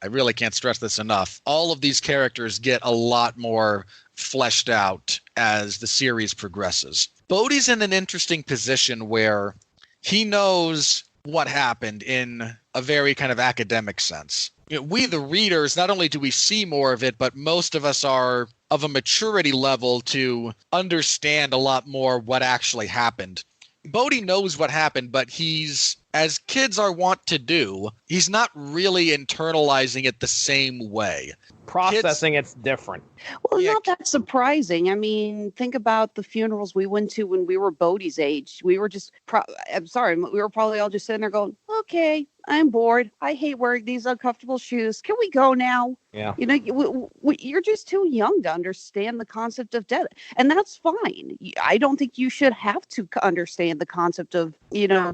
I really can't stress this enough. All of these characters get a lot more fleshed out as the series progresses. Bode's in an interesting position where he knows what happened in a very kind of academic sense. We, the readers, not only do we see more of it, but most of us are of a maturity level to understand a lot more what actually happened. Bode knows what happened, but he's, as kids are wont to do, he's not really internalizing it the same way. Processing it's different. Well, not that surprising. I mean, think about the funerals we went to when we were Bode's age. We were just, we were probably all just sitting there going, okay, I'm bored. I hate wearing these uncomfortable shoes. Can we go now? Yeah. You're just too young to understand the concept of death. And that's fine. I don't think you should have to understand the concept of,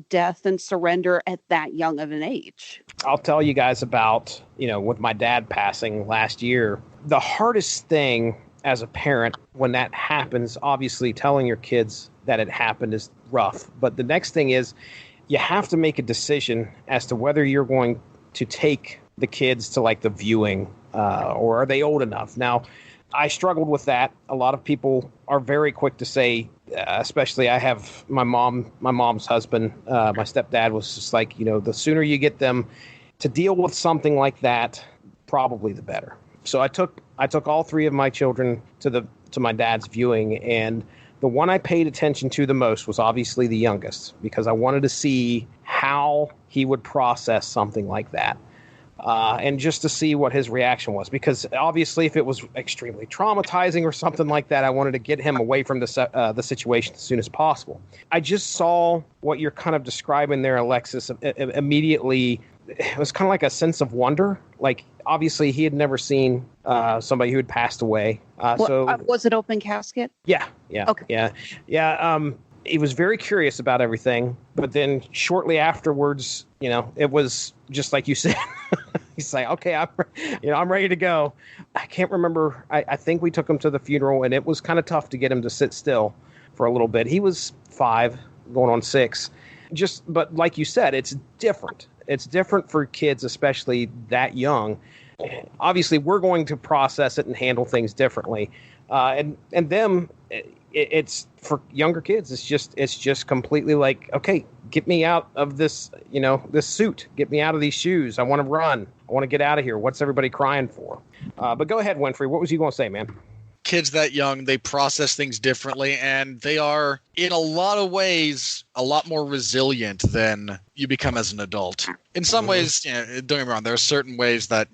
death and surrender at that young of an age. I'll tell you guys about, with my dad passing last year, the hardest thing as a parent when that happens, obviously telling your kids that it happened is rough. But the next thing is you have to make a decision as to whether you're going to take the kids to like the viewing or are they old enough? Now, I struggled with that. A lot of people are very quick to say, especially I have my mom's husband, my stepdad was just like, the sooner you get them to deal with something like that, probably the better. So I took all three of my children to my dad's viewing, and the one I paid attention to the most was obviously the youngest because I wanted to see how he would process something like that. And just to see what his reaction was, because obviously if it was extremely traumatizing or something like that, I wanted to get him away from the situation as soon as possible. I just saw what you're kind of describing there, Alexis, immediately. It was kind of like a sense of wonder. Like, obviously he had never seen somebody who had passed away. Was it open casket? Yeah. Okay. Yeah. He was very curious about everything, but then shortly afterwards, it was just like you said. He's like, okay, I'm ready to go. I can't remember. I think we took him to the funeral, and it was kind of tough to get him to sit still for a little bit. He was 5, going on 6. But like you said, it's different. It's different for kids, especially that young. Obviously, we're going to process it and handle things differently, and them. It's for younger kids. It's just completely like, okay, get me out of this, this suit. Get me out of these shoes. I want to run. I want to get out of here. What's everybody crying for? But go ahead, Winfree. What was you going to say, man? Kids that young, they process things differently, and they are, in a lot of ways, a lot more resilient than you become as an adult. In some ways, don't get me wrong, there are certain ways that,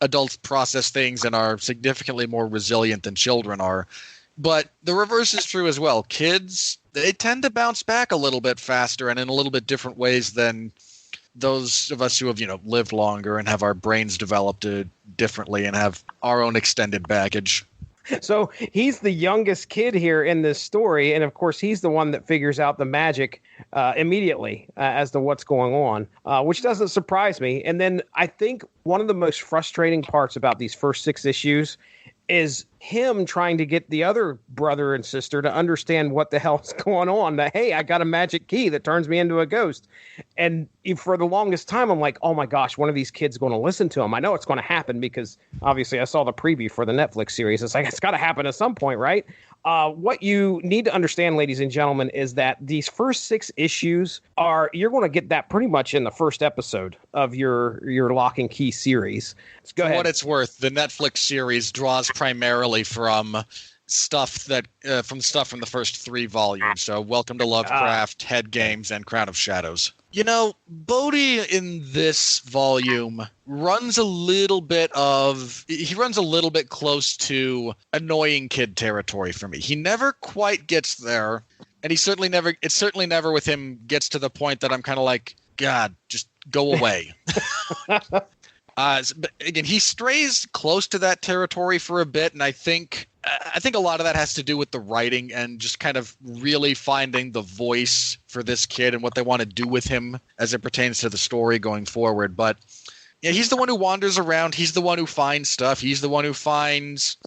adults process things and are significantly more resilient than children are. But the reverse is true as well. Kids, they tend to bounce back a little bit faster and in a little bit different ways than those of us who have, lived longer and have our brains developed differently and have our own extended baggage. So he's the youngest kid here in this story, and of course he's the one that figures out the magic immediately as to what's going on, which doesn't surprise me. And then I think one of the most frustrating parts about these first 6 issues is him trying to get the other brother and sister to understand what the hell's going on. That, hey, I got a magic key that turns me into a ghost. And for the longest time, I'm like, oh my gosh, one of these kids going to listen to him. I know it's going to happen because obviously I saw the preview for the Netflix series. It's like, it's got to happen at some point, right? What you need to understand, ladies and gentlemen, is that these first 6 issues you're going to get that pretty much in the first episode of your Lock and Key series. So go ahead. For what it's worth, the Netflix series draws primarily from stuff from the first 3 volumes. So Welcome to Lovecraft, Head Games, and Crown of Shadows. Bode in this volume runs a little bit close to annoying kid territory for me. He never quite gets there, and it's certainly never with him gets to the point that I'm kind of like, God, just go away. But again, he strays close to that territory for a bit, and I think I think a lot of that has to do with the writing and just kind of really finding the voice for this kid and what they want to do with him as it pertains to the story going forward. But yeah, he's the one who wanders around. He's the one who finds stuff. He's the one who finds.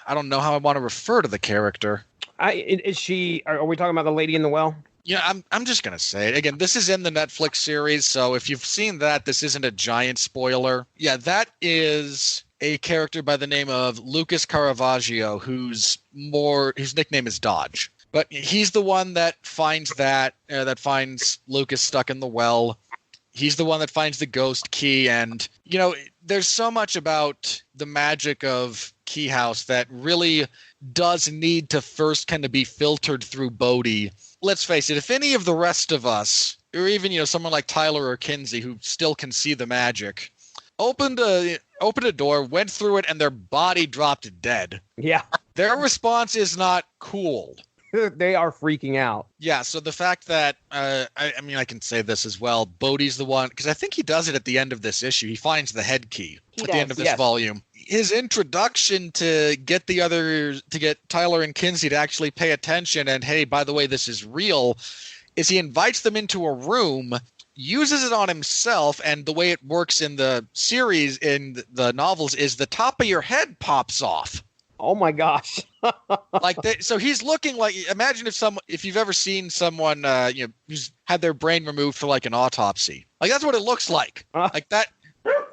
I don't know how I want to refer to the character. Is she? Are we talking about the lady in the well? Yeah, I'm just gonna say it again. This is in the Netflix series, so if you've seen that, this isn't a giant spoiler. Yeah, that is a character by the name of Lucas Caravaggio, whose nickname is Dodge. But he's the one that finds that finds Lucas stuck in the well. He's the one that finds the ghost key, and there's so much about the magic of Keyhouse that really does need to first kind of be filtered through Bode. Let's face it, if any of the rest of us, or even someone like Tyler or Kinsey who still can see the magic, opened a door, went through it, and their body dropped dead. Yeah. Their response is not cool. They are freaking out. Yeah, so the fact that, I can say this as well, Bodhi's the one, because I think he does it at the end of this issue. He finds the head key the end of this volume. His introduction to get Tyler and Kinsey to actually pay attention and, hey, by the way, this is real, is he invites them into a room, uses it on himself, and the way it works in the series, in the novels, is the top of your head pops off. Oh my gosh. So he's looking like, imagine if you've ever seen someone who's had their brain removed for like an autopsy. Like that's what it looks like. Like that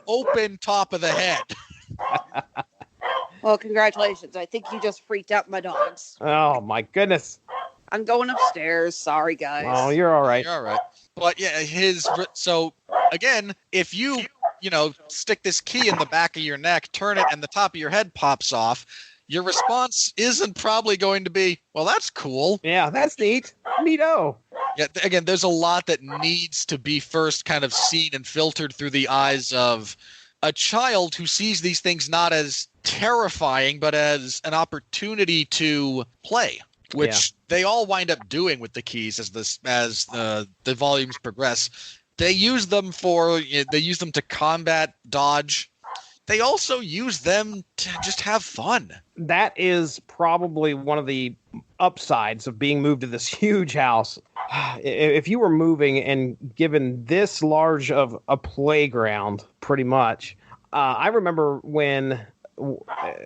open top of the head. Well, congratulations. I think you just freaked out my dogs. Oh my goodness. I'm going upstairs. Sorry, guys. Oh, you're all right. You're all right. But yeah, so again, if you stick this key in the back of your neck, turn it, and the top of your head pops off, your response isn't probably going to be, well, that's cool. Yeah, that's neat. Neato. Yeah, again, there's a lot that needs to be first kind of seen and filtered through the eyes of a child who sees these things not as terrifying, but as an opportunity to play, which they all wind up doing with the keys as the volumes progress. They use them to combat, dodge. They also use them to just have fun. That is probably one of the upsides of being moved to this huge house. If you were moving and given this large of a playground, pretty much, I remember when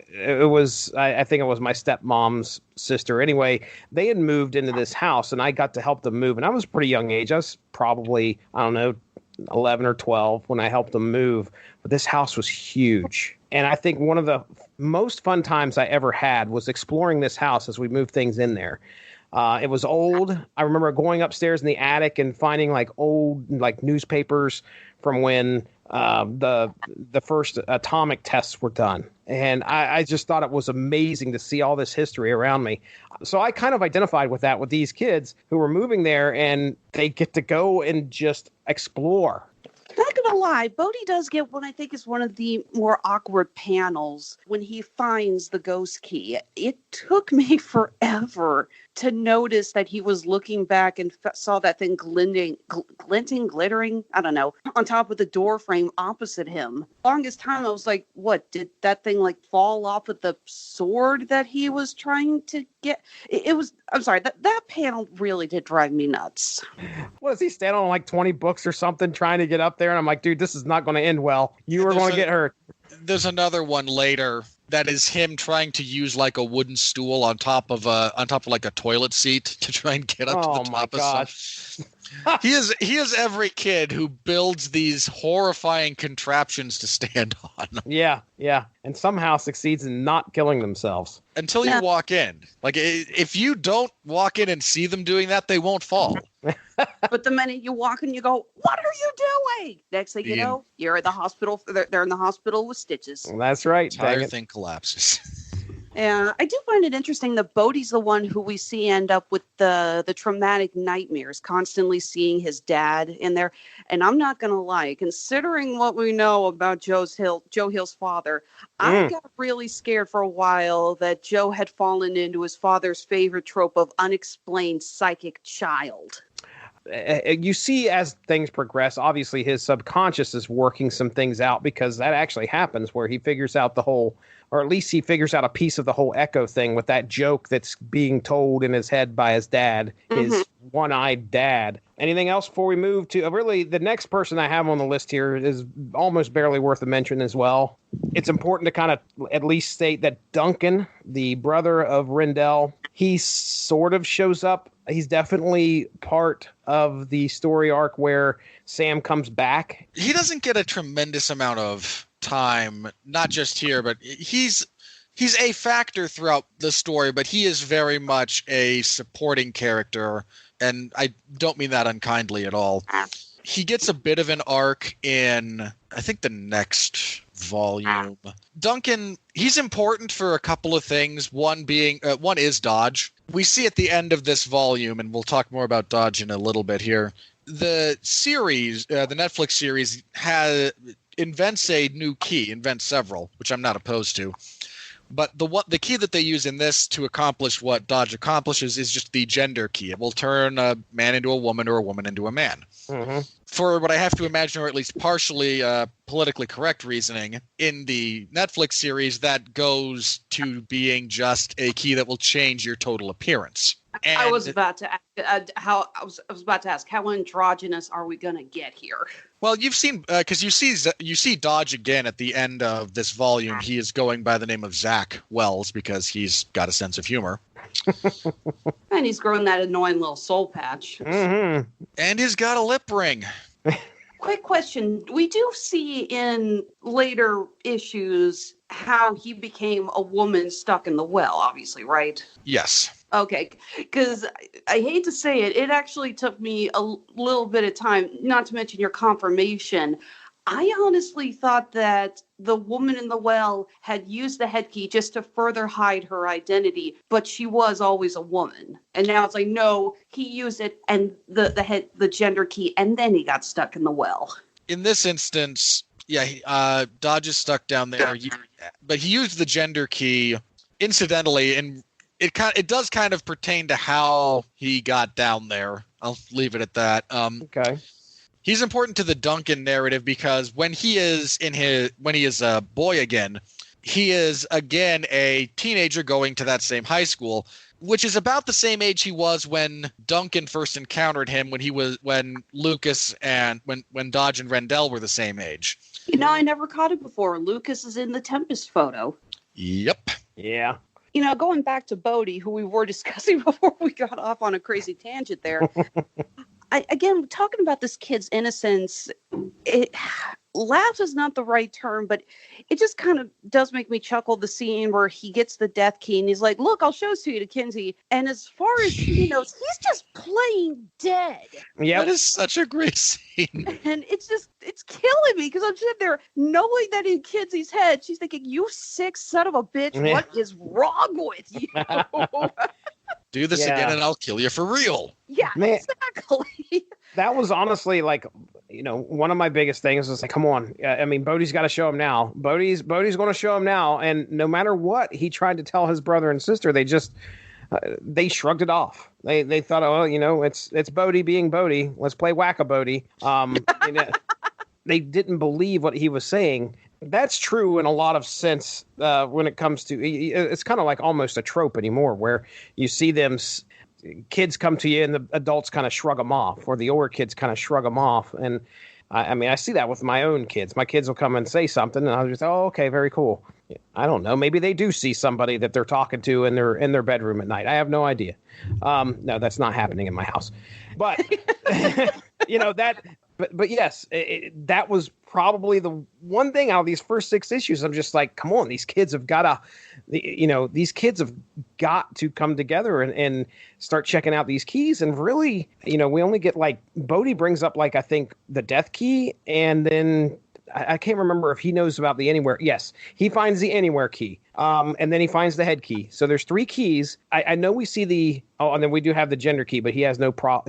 it was, I think it was my stepmom's sister. Anyway, they had moved into this house and I got to help them move. And I was a pretty young age. I was probably, 11 or 12 when I helped them move. But this house was huge. And I think one of the most fun times I ever had was exploring this house as we moved things in there. It was old. I remember going upstairs in the attic and finding old newspapers from when the first atomic tests were done. And I just thought it was amazing to see all this history around me. So I kind of identified with that with these kids who were moving there, and they get to go and just explore. Not gonna lie, Bode does get what I think is one of the more awkward panels when he finds the ghost key. It took me forever to notice that he was looking back and saw that thing glittering, I don't know, on top of the door frame opposite him. Longest time I was like, what, did that thing fall off of the sword that he was trying to get? It was, I'm sorry, that panel really did drive me nuts. What is he standing on 20 books or something trying to get up there? And I'm like, dude, this is not going to end well. You are going to get hurt. There's another one later that is him trying to use a wooden stool on top of a toilet seat to try and get up to the top of something. He is every kid who builds these horrifying contraptions to stand on. Yeah. And somehow succeeds in not killing themselves. Until you walk in. If you don't walk in and see them doing that, they won't fall. But the minute you walk in, you go, what are you doing? Next thing you know, you're at the hospital. They're in the hospital with stitches. That's right. The entire thing collapses. And I do find it interesting that Bode's the one who we see end up with the traumatic nightmares, constantly seeing his dad in there. And I'm not going to lie, considering what we know about Joe Hill's father, I got really scared for a while that Joe had fallen into his father's favorite trope of unexplained psychic child. You see, as things progress, obviously his subconscious is working some things out, because that actually happens where he figures out the whole or at least he figures out a piece of the whole Echo thing with that joke that's being told in his head by his dad, his one-eyed dad. Anything else before we move to really the next person I have on the list here is almost barely worth a mention as well. It's important to kind of at least state that Duncan, the brother of Rendell, he sort of shows up. He's definitely part of the story arc where Sam comes back. He doesn't get a tremendous amount of time, not just here, but he's a factor throughout the story, but he is very much a supporting character, and I don't mean that unkindly at all. He gets a bit of an arc in, I think, the next volume. Duncan, he's important for a couple of things. One is Dodge. We see at the end of this volume, and we'll talk more about Dodge in a little bit here, the series, the Netflix series, invents a new key, invents several, which I'm not opposed to. But the key that they use in this to accomplish what Dodge accomplishes is just the gender key. It will turn a man into a woman or a woman into a man. Mm-hmm. For what I have to imagine, or at least partially politically correct reasoning, in the Netflix series, that goes to being just a key that will change your total appearance. And I was about to ask how androgynous are we going to get here? Well, you've seen because you see Dodge again at the end of this volume. He is going by the name of Zach Wells because he's got a sense of humor, and he's grown that annoying little soul patch, and he's got a lip ring. Quick question: we do see in later issues how he became a woman stuck in the well, obviously, right? Yes. Okay, because I hate to say it, it actually took me a little bit of time, not to mention your confirmation. I honestly thought that the woman in the well had used the head key just to further hide her identity, but she was always a woman. And now it's like, no, he used it and the gender key, and then he got stuck in the well. In this instance, yeah, Dodge is stuck down there, but he used the gender key incidentally, and it does kind of pertain to how he got down there. I'll leave it at that. Okay. He's important to the Duncan narrative because when he is a boy again, he is again a teenager going to that same high school, which is about the same age he was when Duncan first encountered him when Lucas and when Dodge and Rendell were the same age. You know, I never caught it before. Lucas is in the Tempest photo. Yep. Yeah. You know, going back to Bode, who we were discussing before we got off on a crazy tangent there. Again, talking about this kid's innocence, laughs is not the right term, but it just kind of does make me chuckle, the scene where he gets the death key and he's like, look, I'll show it to you to Kinsey. And as far as he knows, he's just playing dead. Yeah, that is such a great scene. And it's killing me because I'm sitting there knowing that in Kinsey's head, she's thinking, you sick son of a bitch, what is wrong with you? Do this again and I'll kill you for real. Yeah, Man, exactly. That was honestly like, you know, one of my biggest things is like, come on. I mean, Bodie's got to show him now. Bodie's going to show him now. And no matter what he tried to tell his brother and sister, they just, they shrugged it off. They thought, oh, you know, it's Bode being Bode. Let's play Whack-A-Bode. You know, they didn't believe what he was saying. That's true in a lot of sense when it comes to, it's kind of like almost a trope anymore where you see them, kids come to you and the adults kind of shrug them off, or the older kids kind of shrug them off. And I mean, I see that with my own kids. My kids will come and say something and I'll just, oh, okay, very cool. I don't know. Maybe they do see somebody that they're talking to in their bedroom at night. I have no idea. No, that's not happening in my house. But, you know, but yes, that was probably the one thing out of these first 6 issues. I'm just like, come on, these kids have got to come together and start checking out these keys. And really, you know, we only get like, Bode brings up like, I think the death key, and then I can't remember if he knows about the anywhere. Yes, he finds the anywhere key. And then he finds the head key. So there's 3 keys. I know we see and then we do have the gender key, but he has no part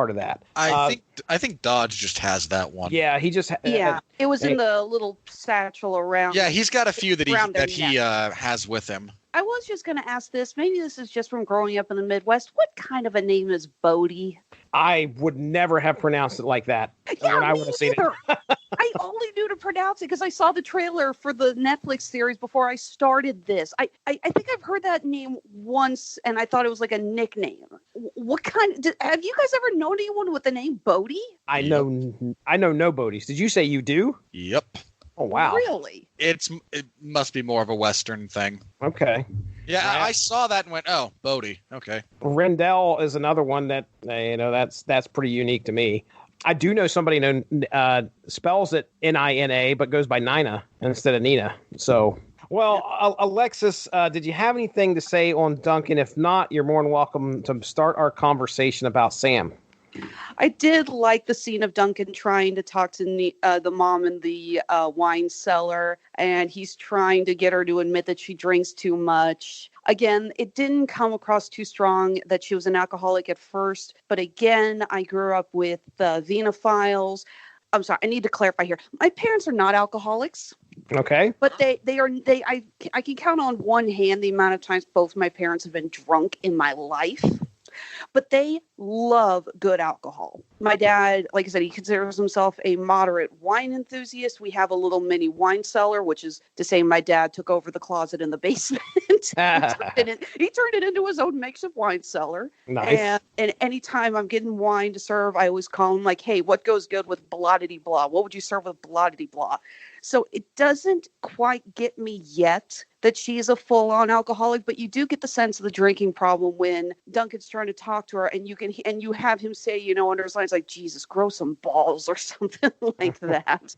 of that. I think Dodge just has that one. Yeah, he just it was in the little satchel around. Yeah, he's got a few that he has with him. I was just going to ask this. Maybe this is just from growing up in the Midwest. What kind of a name is Bode? I would never have pronounced it like that when I would have seen it. I only knew to pronounce it because I saw the trailer for the Netflix series before I started this. I think I've heard that name once, and I thought it was like a nickname. What kind? Have you guys ever known anyone with the name Bode? I know no Bodies. Did you say you do? Yep. Oh wow. Really? It must be more of a Western thing. Okay. Yeah, I saw that and went, oh, Bode. Okay. Rendell is another one that that's pretty unique to me. I do know somebody spells it Nina, but goes by Nina instead of Nina. So, well, Alexis, did you have anything to say on Duncan? If not, you're more than welcome to start our conversation about Sam. I did like the scene of Duncan trying to talk to the mom in the wine cellar, and he's trying to get her to admit that she drinks too much. Again, it didn't come across too strong that she was an alcoholic at first, but again, I grew up with venophiles. I'm sorry, I need to clarify here. My parents are not alcoholics. Okay. But I can count on one hand the amount of times both my parents have been drunk in my life. But they love good alcohol. My dad, like I said, he considers himself a moderate wine enthusiast. We have a little mini wine cellar, which is to say my dad took over the closet in the basement. He turned it into his own makeshift wine cellar. Nice. And anytime I'm getting wine to serve, I always call him like, hey, what goes good with blah-de-blah? What would you serve with blah-de-blah? So it doesn't quite get me yet that she's a full-on alcoholic, but you do get the sense of the drinking problem when Duncan's trying to talk to her, and you have him say, under his lines like, Jesus, grow some balls or something like that.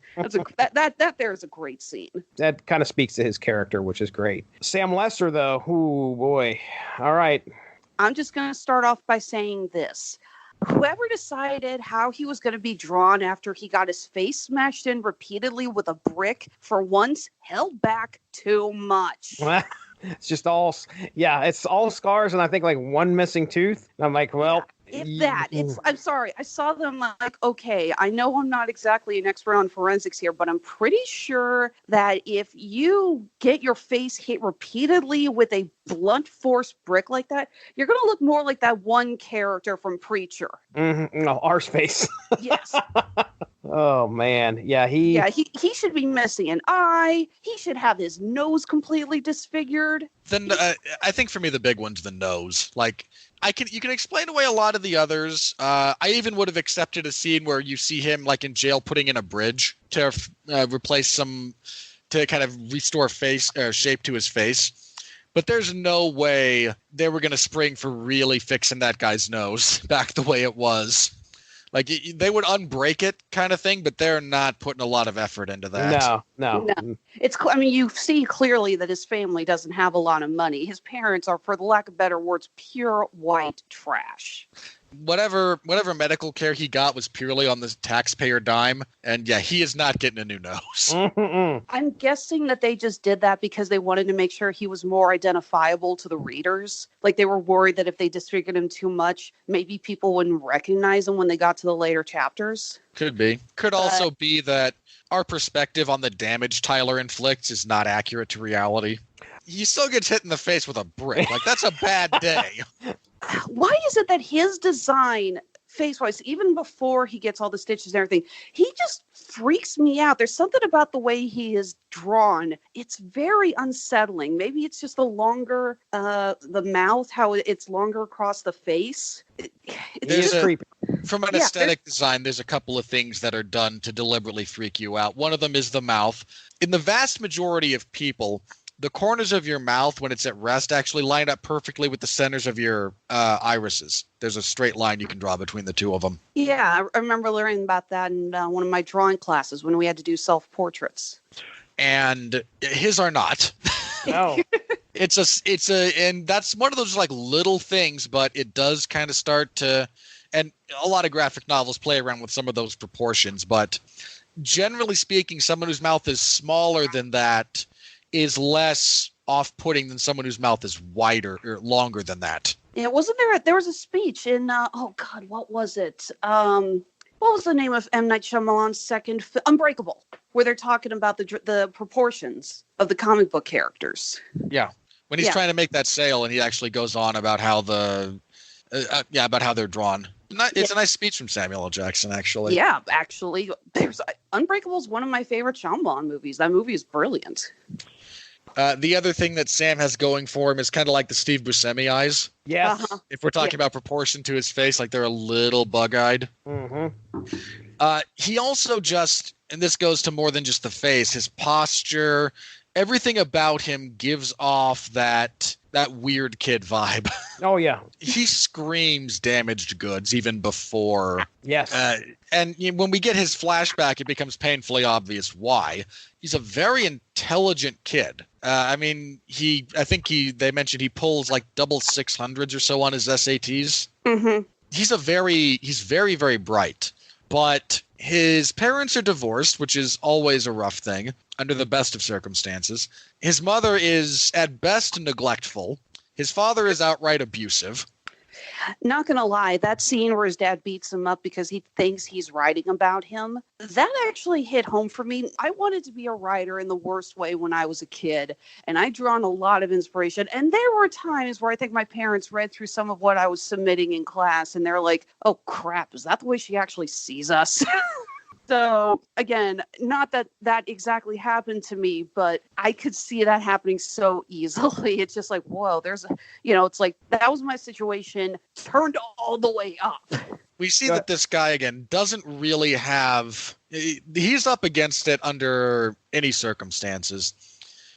That there is a great scene. That kind of speaks to his character, which is great. Sam Lesser, though, oh boy. All right. I'm just going to start off by saying this. Whoever decided how he was going to be drawn after he got his face smashed in repeatedly with a brick, for once, held back too much. It's just it's all scars and I think like one missing tooth. And I'm like, well... I'm sorry. I saw them like, okay, I know I'm not exactly an expert on forensics here, but I'm pretty sure that if you get your face hit repeatedly with a blunt force brick like that, you're going to look more like that one character from Preacher. Mm-hmm. No, Arseface. Yes. Oh man. Yeah, he should be missing an eye. He should have his nose completely disfigured. Then I think for me the big one's the nose. Like you can explain away a lot of the others. I even would have accepted a scene where you see him like in jail putting in a bridge to replace to kind of restore shape to his face. But there's no way they were going to spring for really fixing that guy's nose back the way it was. Like they would unbreak it kind of thing, but they're not putting a lot of effort into that. No. You see clearly that his family doesn't have a lot of money. His parents are, for the lack of better words, pure white trash. Whatever medical care he got was purely on the taxpayer dime, and yeah, he is not getting a new nose. Mm-mm. I'm guessing that they just did that because they wanted to make sure he was more identifiable to the readers. Like they were worried that if they disfigured him too much, maybe people wouldn't recognize him when they got to the later chapters. Could be. Could also be that our perspective on the damage Tyler inflicts is not accurate to reality. He still gets hit in the face with a brick. Like, that's a bad day. Why is it that his design, face-wise, even before he gets all the stitches and everything, he just freaks me out? There's something about the way he is drawn. It's very unsettling. Maybe it's just the mouth, how it's longer across the face. It's creepy. From an aesthetic design, there's a couple of things that are done to deliberately freak you out. One of them is the mouth. In the vast majority of people, the corners of your mouth, when it's at rest, actually line up perfectly with the centers of your irises. There's a straight line you can draw between the two of them. Yeah, I remember learning about that in one of my drawing classes when we had to do self-portraits. And his are not. No. And that's one of those like little things, but it does kind of start to, and a lot of graphic novels play around with some of those proportions, but generally speaking, someone whose mouth is smaller than that is less off-putting than someone whose mouth is wider or longer than that. Yeah, wasn't there was a speech in, what was it? What was the name of M. Night Shyamalan's second film? Unbreakable, where they're talking about the proportions of the comic book characters. Yeah, when he's trying to make that sale and he actually goes on about how about how they're drawn. It's a nice speech from Samuel L. Jackson, actually. Yeah, actually, there's Unbreakable is one of my favorite Shyamalan movies. That movie is brilliant. The other thing that Sam has going for him is kind of like the Steve Buscemi eyes. Yes. If we're talking about proportion to his face, like they're a little bug-eyed. He also just, and this goes to more than just the face, his posture, everything about him gives off that weird kid vibe. Oh, yeah. He screams damaged goods even before. Yes. And when we get his flashback, it becomes painfully obvious why. He's a very intelligent kid. I think they mentioned he pulls like double 600s or so on his SATs. Mm-hmm. He's very, very bright. But his parents are divorced, which is always a rough thing under the best of circumstances. His mother is at best neglectful. His father is outright abusive. Not gonna lie, that scene where his dad beats him up because he thinks he's writing about him, that actually hit home for me. I wanted to be a writer in the worst way when I was a kid, and I drew on a lot of inspiration. And there were times where I think my parents read through some of what I was submitting in class, and they're like, "Oh crap, is that the way she actually sees us?" So again, not that exactly happened to me, but I could see that happening so easily. It's just like, whoa, it's like that was my situation turned all the way up. We see that this guy, again, doesn't really have... He's up against it under any circumstances.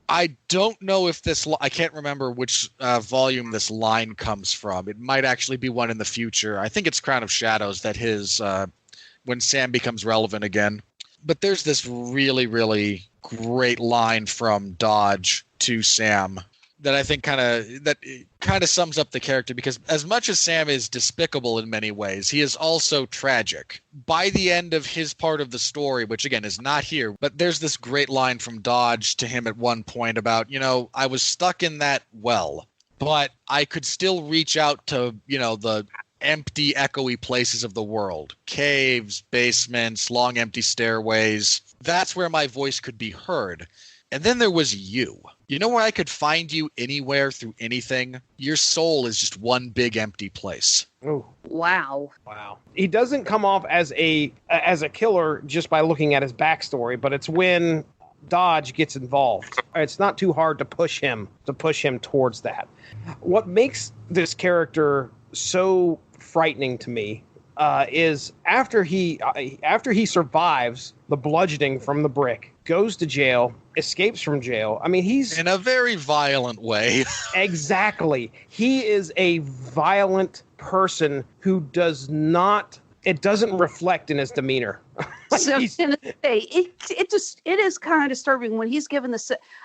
I don't know if I can't remember which volume this line comes from. It might actually be one in the future. I think it's Crown of Shadows that his... when Sam becomes relevant again. But there's this really, really great line from Dodge to Sam that I think kind of sums up the character, because as much as Sam is despicable in many ways, he is also tragic. By the end of his part of the story, which again is not here, but there's this great line from Dodge to him at one point about, I was stuck in that well, but I could still reach out to, the empty, echoey places of the world. Caves, basements, long empty stairways. That's where my voice could be heard. And then there was you. You know where I could find you anywhere through anything? Your soul is just one big empty place. Oh. Wow. He doesn't come off as a killer just by looking at his backstory, but it's when Dodge gets involved. It's not too hard to push him towards that. What makes this character so frightening to me is after he survives the bludgeoning from the brick, goes to jail, escapes from jail. I mean, he's in a very violent way. Exactly. He is a violent person who it doesn't reflect in his demeanor. So I was gonna say, it is kind of disturbing when he's given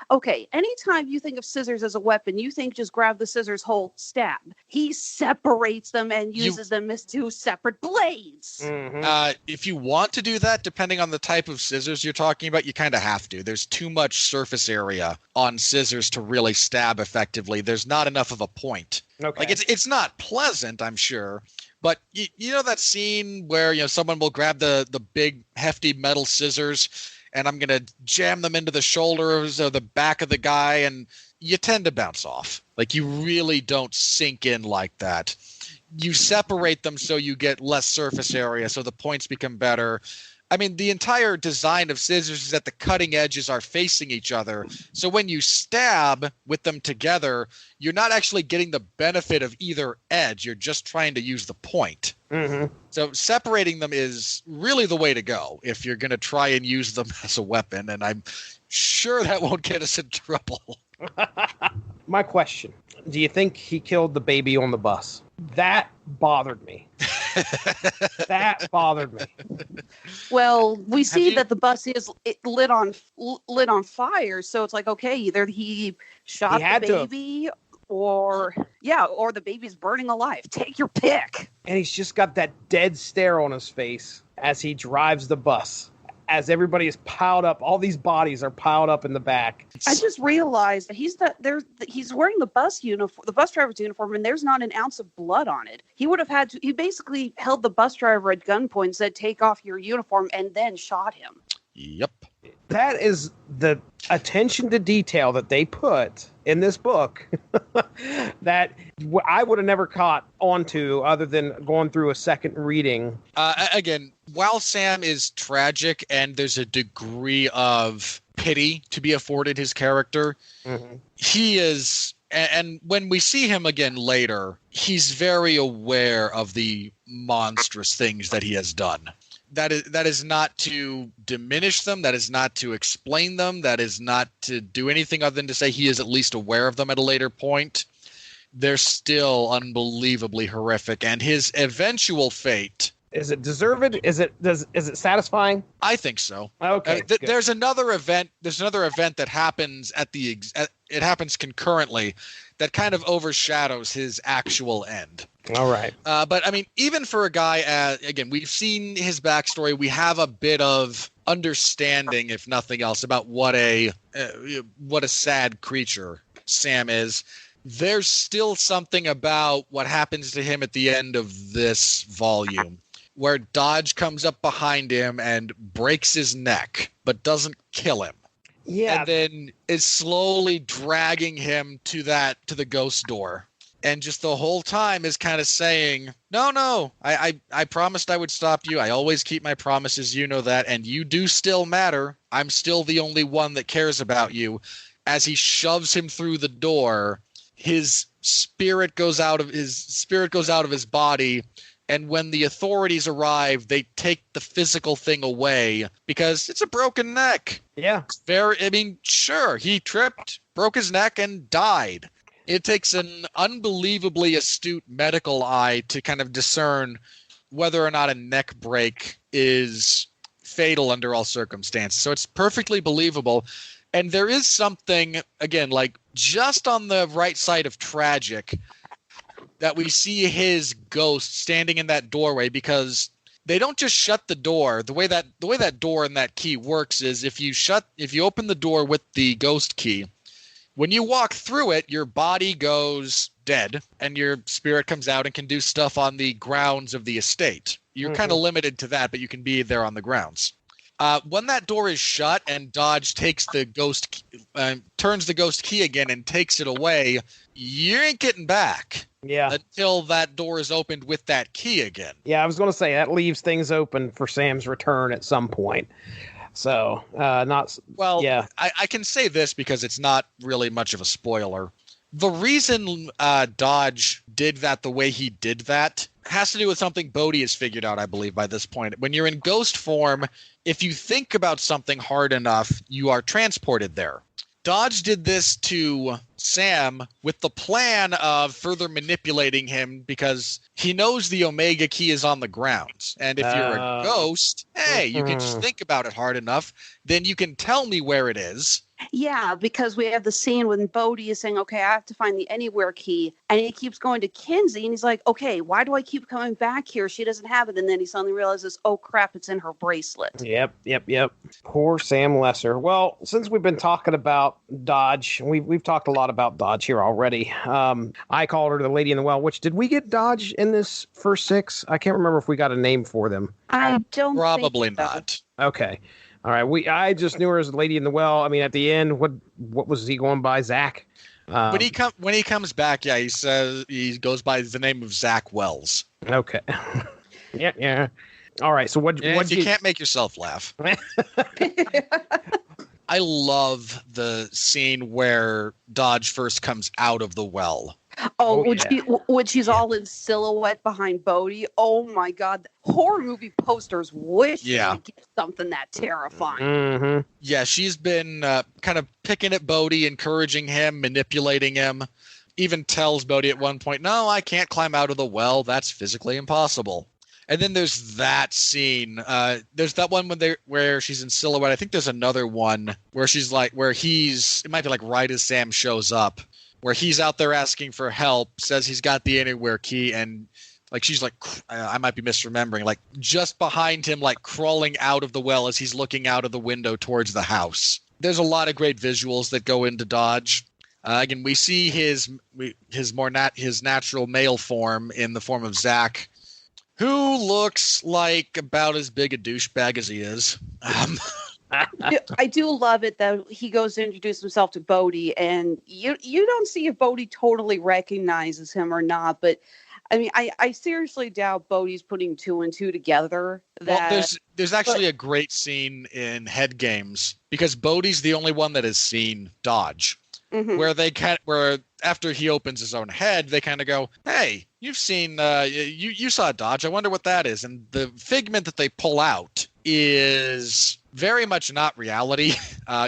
okay, anytime you think of scissors as a weapon, you think just grab the scissors, whole stab. He separates them and uses them as two separate blades. Mm-hmm. If you want to do that, depending on the type of scissors you're talking about, you kind of have to. There's too much surface area on scissors to really stab effectively. There's not enough of a point. Okay. Like it's not pleasant, I'm sure. But you know that scene where someone will grab the big hefty metal scissors and I'm going to jam them into the shoulders or the back of the guy, and you tend to bounce off. Like you really don't sink in like that. You separate them so you get less surface area, so the points become better. I mean, the entire design of scissors is that the cutting edges are facing each other. So when you stab with them together, you're not actually getting the benefit of either edge. You're just trying to use the point. Mm-hmm. So separating them is really the way to go if you're going to try and use them as a weapon. And I'm sure that won't get us in trouble. My question, do you think he killed the baby on the bus? That bothered me. That bothered me. Well, we see that the bus is lit on fire, so it's like, okay, either he shot the baby or the baby's burning alive. Take your pick. And he's just got that dead stare on his face as he drives the bus. As everybody is piled up, all these bodies are piled up in the back. I just realized that he's wearing the bus driver's uniform, and there's not an ounce of blood on it. He would have had to. He basically held the bus driver at gunpoint, and said, "Take off your uniform," and then shot him. Yep. That is the attention to detail that they put in this book that I would have never caught onto other than going through a second reading. Again, while Sam is tragic and there's a degree of pity to be afforded his character, he is, and when we see him again later, he's very aware of the monstrous things that he has done. That is not to diminish them. That is not to explain them. That is not to do anything other than to say he is at least aware of them at a later point. They're still unbelievably horrific, and his eventual fate. Is it deserved? Is it satisfying? I think so. Okay. There's another event. There's another event that happens it happens concurrently, that kind of overshadows his actual end. All right. But I mean, even for a guy, again, we've seen his backstory. We have a bit of understanding, if nothing else, about what a sad creature Sam is. There's still something about what happens to him at the end of this volume, where Dodge comes up behind him and breaks his neck, but doesn't kill him. Yeah. And then is slowly dragging him to the ghost door. And just the whole time is kind of saying, no, I promised I would stop you. I always keep my promises. You know that. And you do still matter. I'm still the only one that cares about you. As he shoves him through the door, his spirit goes out of his body. And when the authorities arrive, they take the physical thing away because it's a broken neck. Yeah. Sure, he tripped, broke his neck, and died. It takes an unbelievably astute medical eye to kind of discern whether or not a neck break is fatal under all circumstances. So it's perfectly believable. And there is something, again, like just on the right side of tragic, that we see his ghost standing in that doorway, because they don't just shut the door. The way that door and that key works is if you open the door with the ghost key, when you walk through it, your body goes dead and your spirit comes out and can do stuff on the grounds of the estate. You're kind of limited to that, but you can be there on the grounds. When that door is shut and Dodge takes the turns the ghost key again and takes it away, you ain't getting back. Yeah. Until that door is opened with that key again. Yeah, I was going to say that leaves things open for Sam's return at some point. So, yeah. I can say this because it's not really much of a spoiler. The reason Dodge did that the way he did that has to do with something Bode has figured out, I believe, by this point. When you're in ghost form, if you think about something hard enough, you are transported there. Dodge did this to Sam with the plan of further manipulating him because he knows the Omega key is on the ground. And if you're a ghost, hey, you can just think about it hard enough, then you can tell me where it is. Yeah, because we have the scene when Bode is saying, okay, I have to find the anywhere key. And he keeps going to Kinsey and he's like, okay, why do I keep coming back here? She doesn't have it. And then he suddenly realizes, oh, crap, it's in her bracelet. Yep. Poor Sam Lesser. Well, since we've been talking about Dodge, we've talked a lot about Dodge here already. I called her the Lady in the Well, which did we get Dodge in this first 6? I can't remember if we got a name for them. I don't Probably think so. not. Okay. All right. I just knew her as the Lady in the Well. I mean, at the end, what was he going by? Zach? When he comes back, yeah, he says he goes by the name of Zach Wells. Okay. Yeah. All right. So what you can't make yourself laugh. I love the scene where Dodge first comes out of the well. When she's all in silhouette behind Bode. Oh my God. Horror movie posters wish they would get something that terrifying. Mm-hmm. Yeah, she's been kind of picking at Bode, encouraging him, manipulating him. Even tells Bode at one point, no, I can't climb out of the well. That's physically impossible. And then there's that scene. There's that one where she's in silhouette. I think there's another one where she's like, it might be like right as Sam shows up, where he's out there asking for help, says he's got the anywhere key, and like she's like, I might be misremembering, like just behind him, like crawling out of the well as he's looking out of the window towards the house. There's a lot of great visuals that go into Dodge. Again, we see his natural male form in the form of Zach, who looks like about as big a douchebag as he is. I do love it that he goes to introduce himself to Bode, and you don't see if Bode totally recognizes him or not, but I mean, I seriously doubt Bodie's putting two and two together. Well, there's actually a great scene in Head Games because Bodhi's the only one that has seen Dodge, where after he opens his own head, they kind of go, "Hey, you've seen you saw Dodge. I wonder what that is." And the figment that they pull out is very much not reality.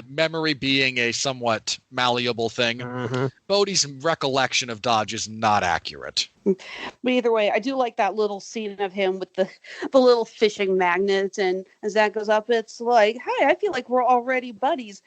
Memory being a somewhat malleable thing. Bodhi's recollection of Dodge is not accurate. But either way, I do like that little scene of him with the little fishing magnet, and as that goes up, it's like, "Hey, I feel like we're already buddies."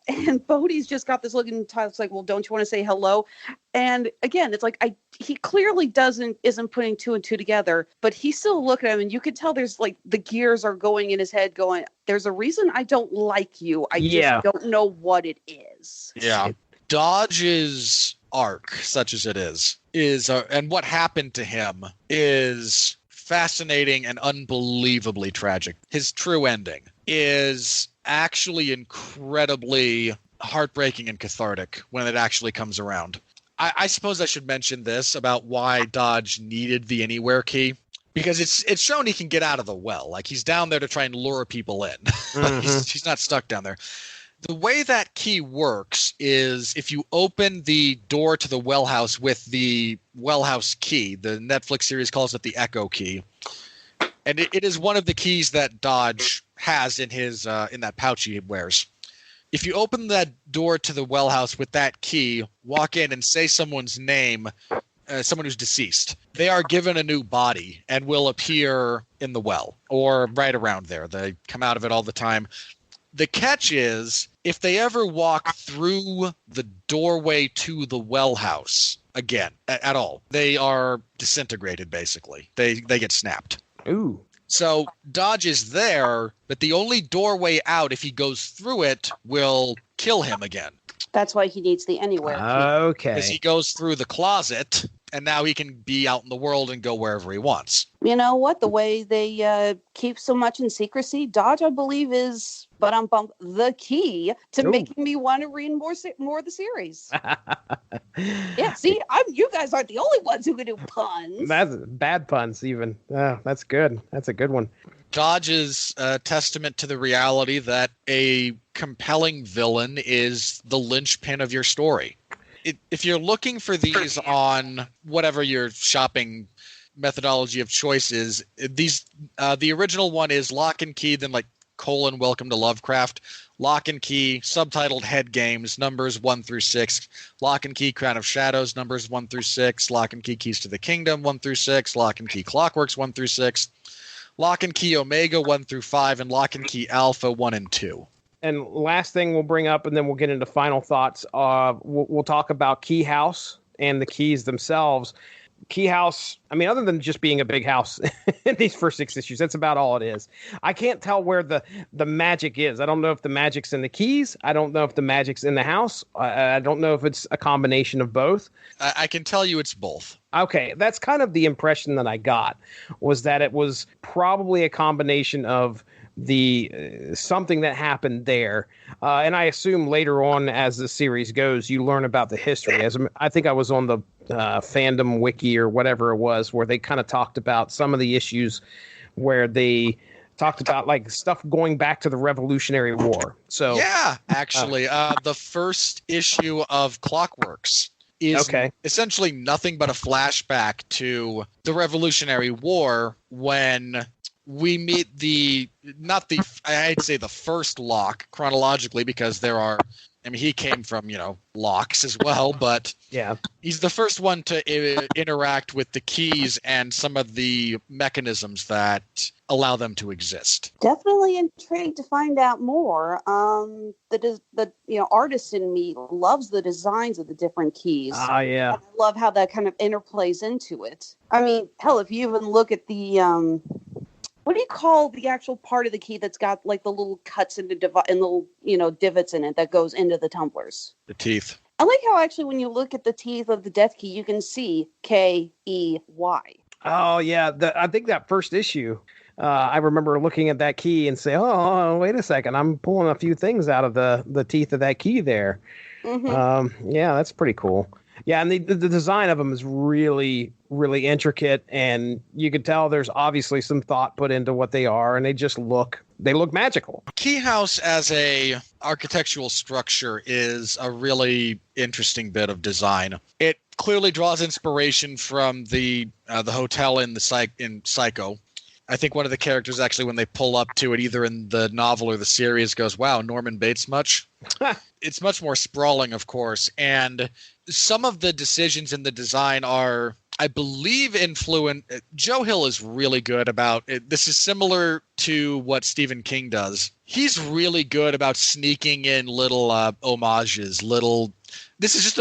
And Bodhi's just got this look in it's like, "Well, don't you want to say hello?" And again, it's like he clearly isn't putting two and two together, but he's still looking at him, and you could tell there's like the gears are going in his head, going, "There's a reason I don't like you. I just don't know what it is." Yeah, Dodge's arc, such as it is and what happened to him is fascinating and unbelievably tragic. His true ending is actually incredibly heartbreaking and cathartic when it actually comes around. I suppose I should mention this about why Dodge needed the Anywhere key, because it's shown he can get out of the well. Like, he's down there to try and lure people in. He's not stuck down there. The way that key works is if you open the door to the well house with the well house key, the Netflix series calls it the Echo key, and it is one of the keys that Dodge has in his in that pouch he wears. If you open that door to the well house with that key, walk in and say someone's name, someone who's deceased, they are given a new body and will appear in the well or right around there. They come out of it all the time. The catch is, if they ever walk through the doorway to the well house again, at all, they are disintegrated, basically. They get snapped. Ooh. So Dodge is there, but the only doorway out, if he goes through it, will kill him again. That's why he needs the Anywhere key. Okay. Because he goes through the closet, and now he can be out in the world and go wherever he wants. You know what? The way they keep so much in secrecy, Dodge, I believe, is the key to making me want to read more of the series. Yeah, see, you guys aren't the only ones who can do puns. That's bad puns, even. Oh, that's good. That's a good one. Dodge is a testament to the reality that a compelling villain is the linchpin of your story. If you're looking for these on whatever your shopping methodology of choice is, the original one is Lock and Key, then Welcome to Lovecraft. Lock and Key, subtitled Head Games, numbers 1 through 6. Lock and Key, Crown of Shadows, numbers 1 through 6. Lock and Key, Keys to the Kingdom, 1 through 6. Lock and Key, Clockworks, 1 through 6. Lock and Key Omega, 1 through 5. And Lock and Key Alpha, 1 and 2. And last thing we'll bring up, and then we'll get into final thoughts. We'll talk about Keyhouse and the keys themselves. Keyhouse, I mean, other than just being a big house in these first 6 issues, that's about all it is. I can't tell where the magic is. I don't know if the magic's in the keys. I don't know if the magic's in the house. I don't know if it's a combination of both. I can tell you it's both. Okay, that's kind of the impression that I got, was that it was probably a combination of the something that happened there, and I assume later on as the series goes, you learn about the history. As I think I was on the fandom wiki or whatever it was, where they kind of talked about some of the issues where they talked about stuff going back to the Revolutionary War. So yeah, actually, the first issue of Clockworks is essentially nothing but a flashback to the Revolutionary War when we meet I'd say the first Locke chronologically, because he came from, Locks as well, but yeah, he's the first one to interact with the keys and some of the mechanisms that allow them to exist. Definitely intrigued to find out more. The artist in me loves the designs of the different keys. Ah, yeah. I love how that kind of interplays into it. I mean, hell, if you even look at the what do you call the actual part of the key that's got the little cuts and little divots in it that goes into the tumblers? The teeth. I like how actually when you look at the teeth of the death key, you can see Key. Oh yeah, I think that first issue, I remember looking at that key and say, oh, wait a second, I'm pulling a few things out of the teeth of that key there. Yeah, that's pretty cool. Yeah, and the design of them is really, really intricate, and you could tell there's obviously some thought put into what they are, and they look magical. Keyhouse as a architectural structure is a really interesting bit of design. It clearly draws inspiration from the hotel in Psycho. I think one of the characters actually, when they pull up to it, either in the novel or the series, goes, "Wow, Norman Bates much?" It's much more sprawling, of course, and some of the decisions in the design are, I believe, influent. Joe Hill is really good about it. This is similar to what Stephen King does. He's really good about sneaking in little homages, This is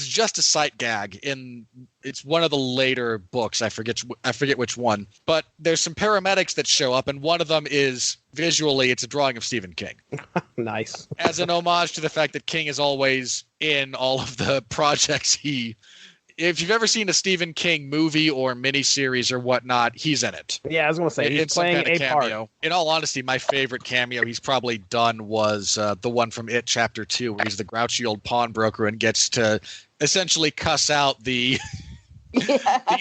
just a sight gag it's one of the later books. I forget which one, but there's some paramedics that show up, and one of them is visually it's a drawing of Stephen King. Nice. As an homage to the fact that King is always in all of the projects if you've ever seen a Stephen King movie or miniseries or whatnot, he's in it. Yeah, I was going to say, he's playing a cameo. Part. In all honesty, my favorite cameo he's probably done was the one from It Chapter 2, where he's the grouchy old pawnbroker and gets to essentially cuss out the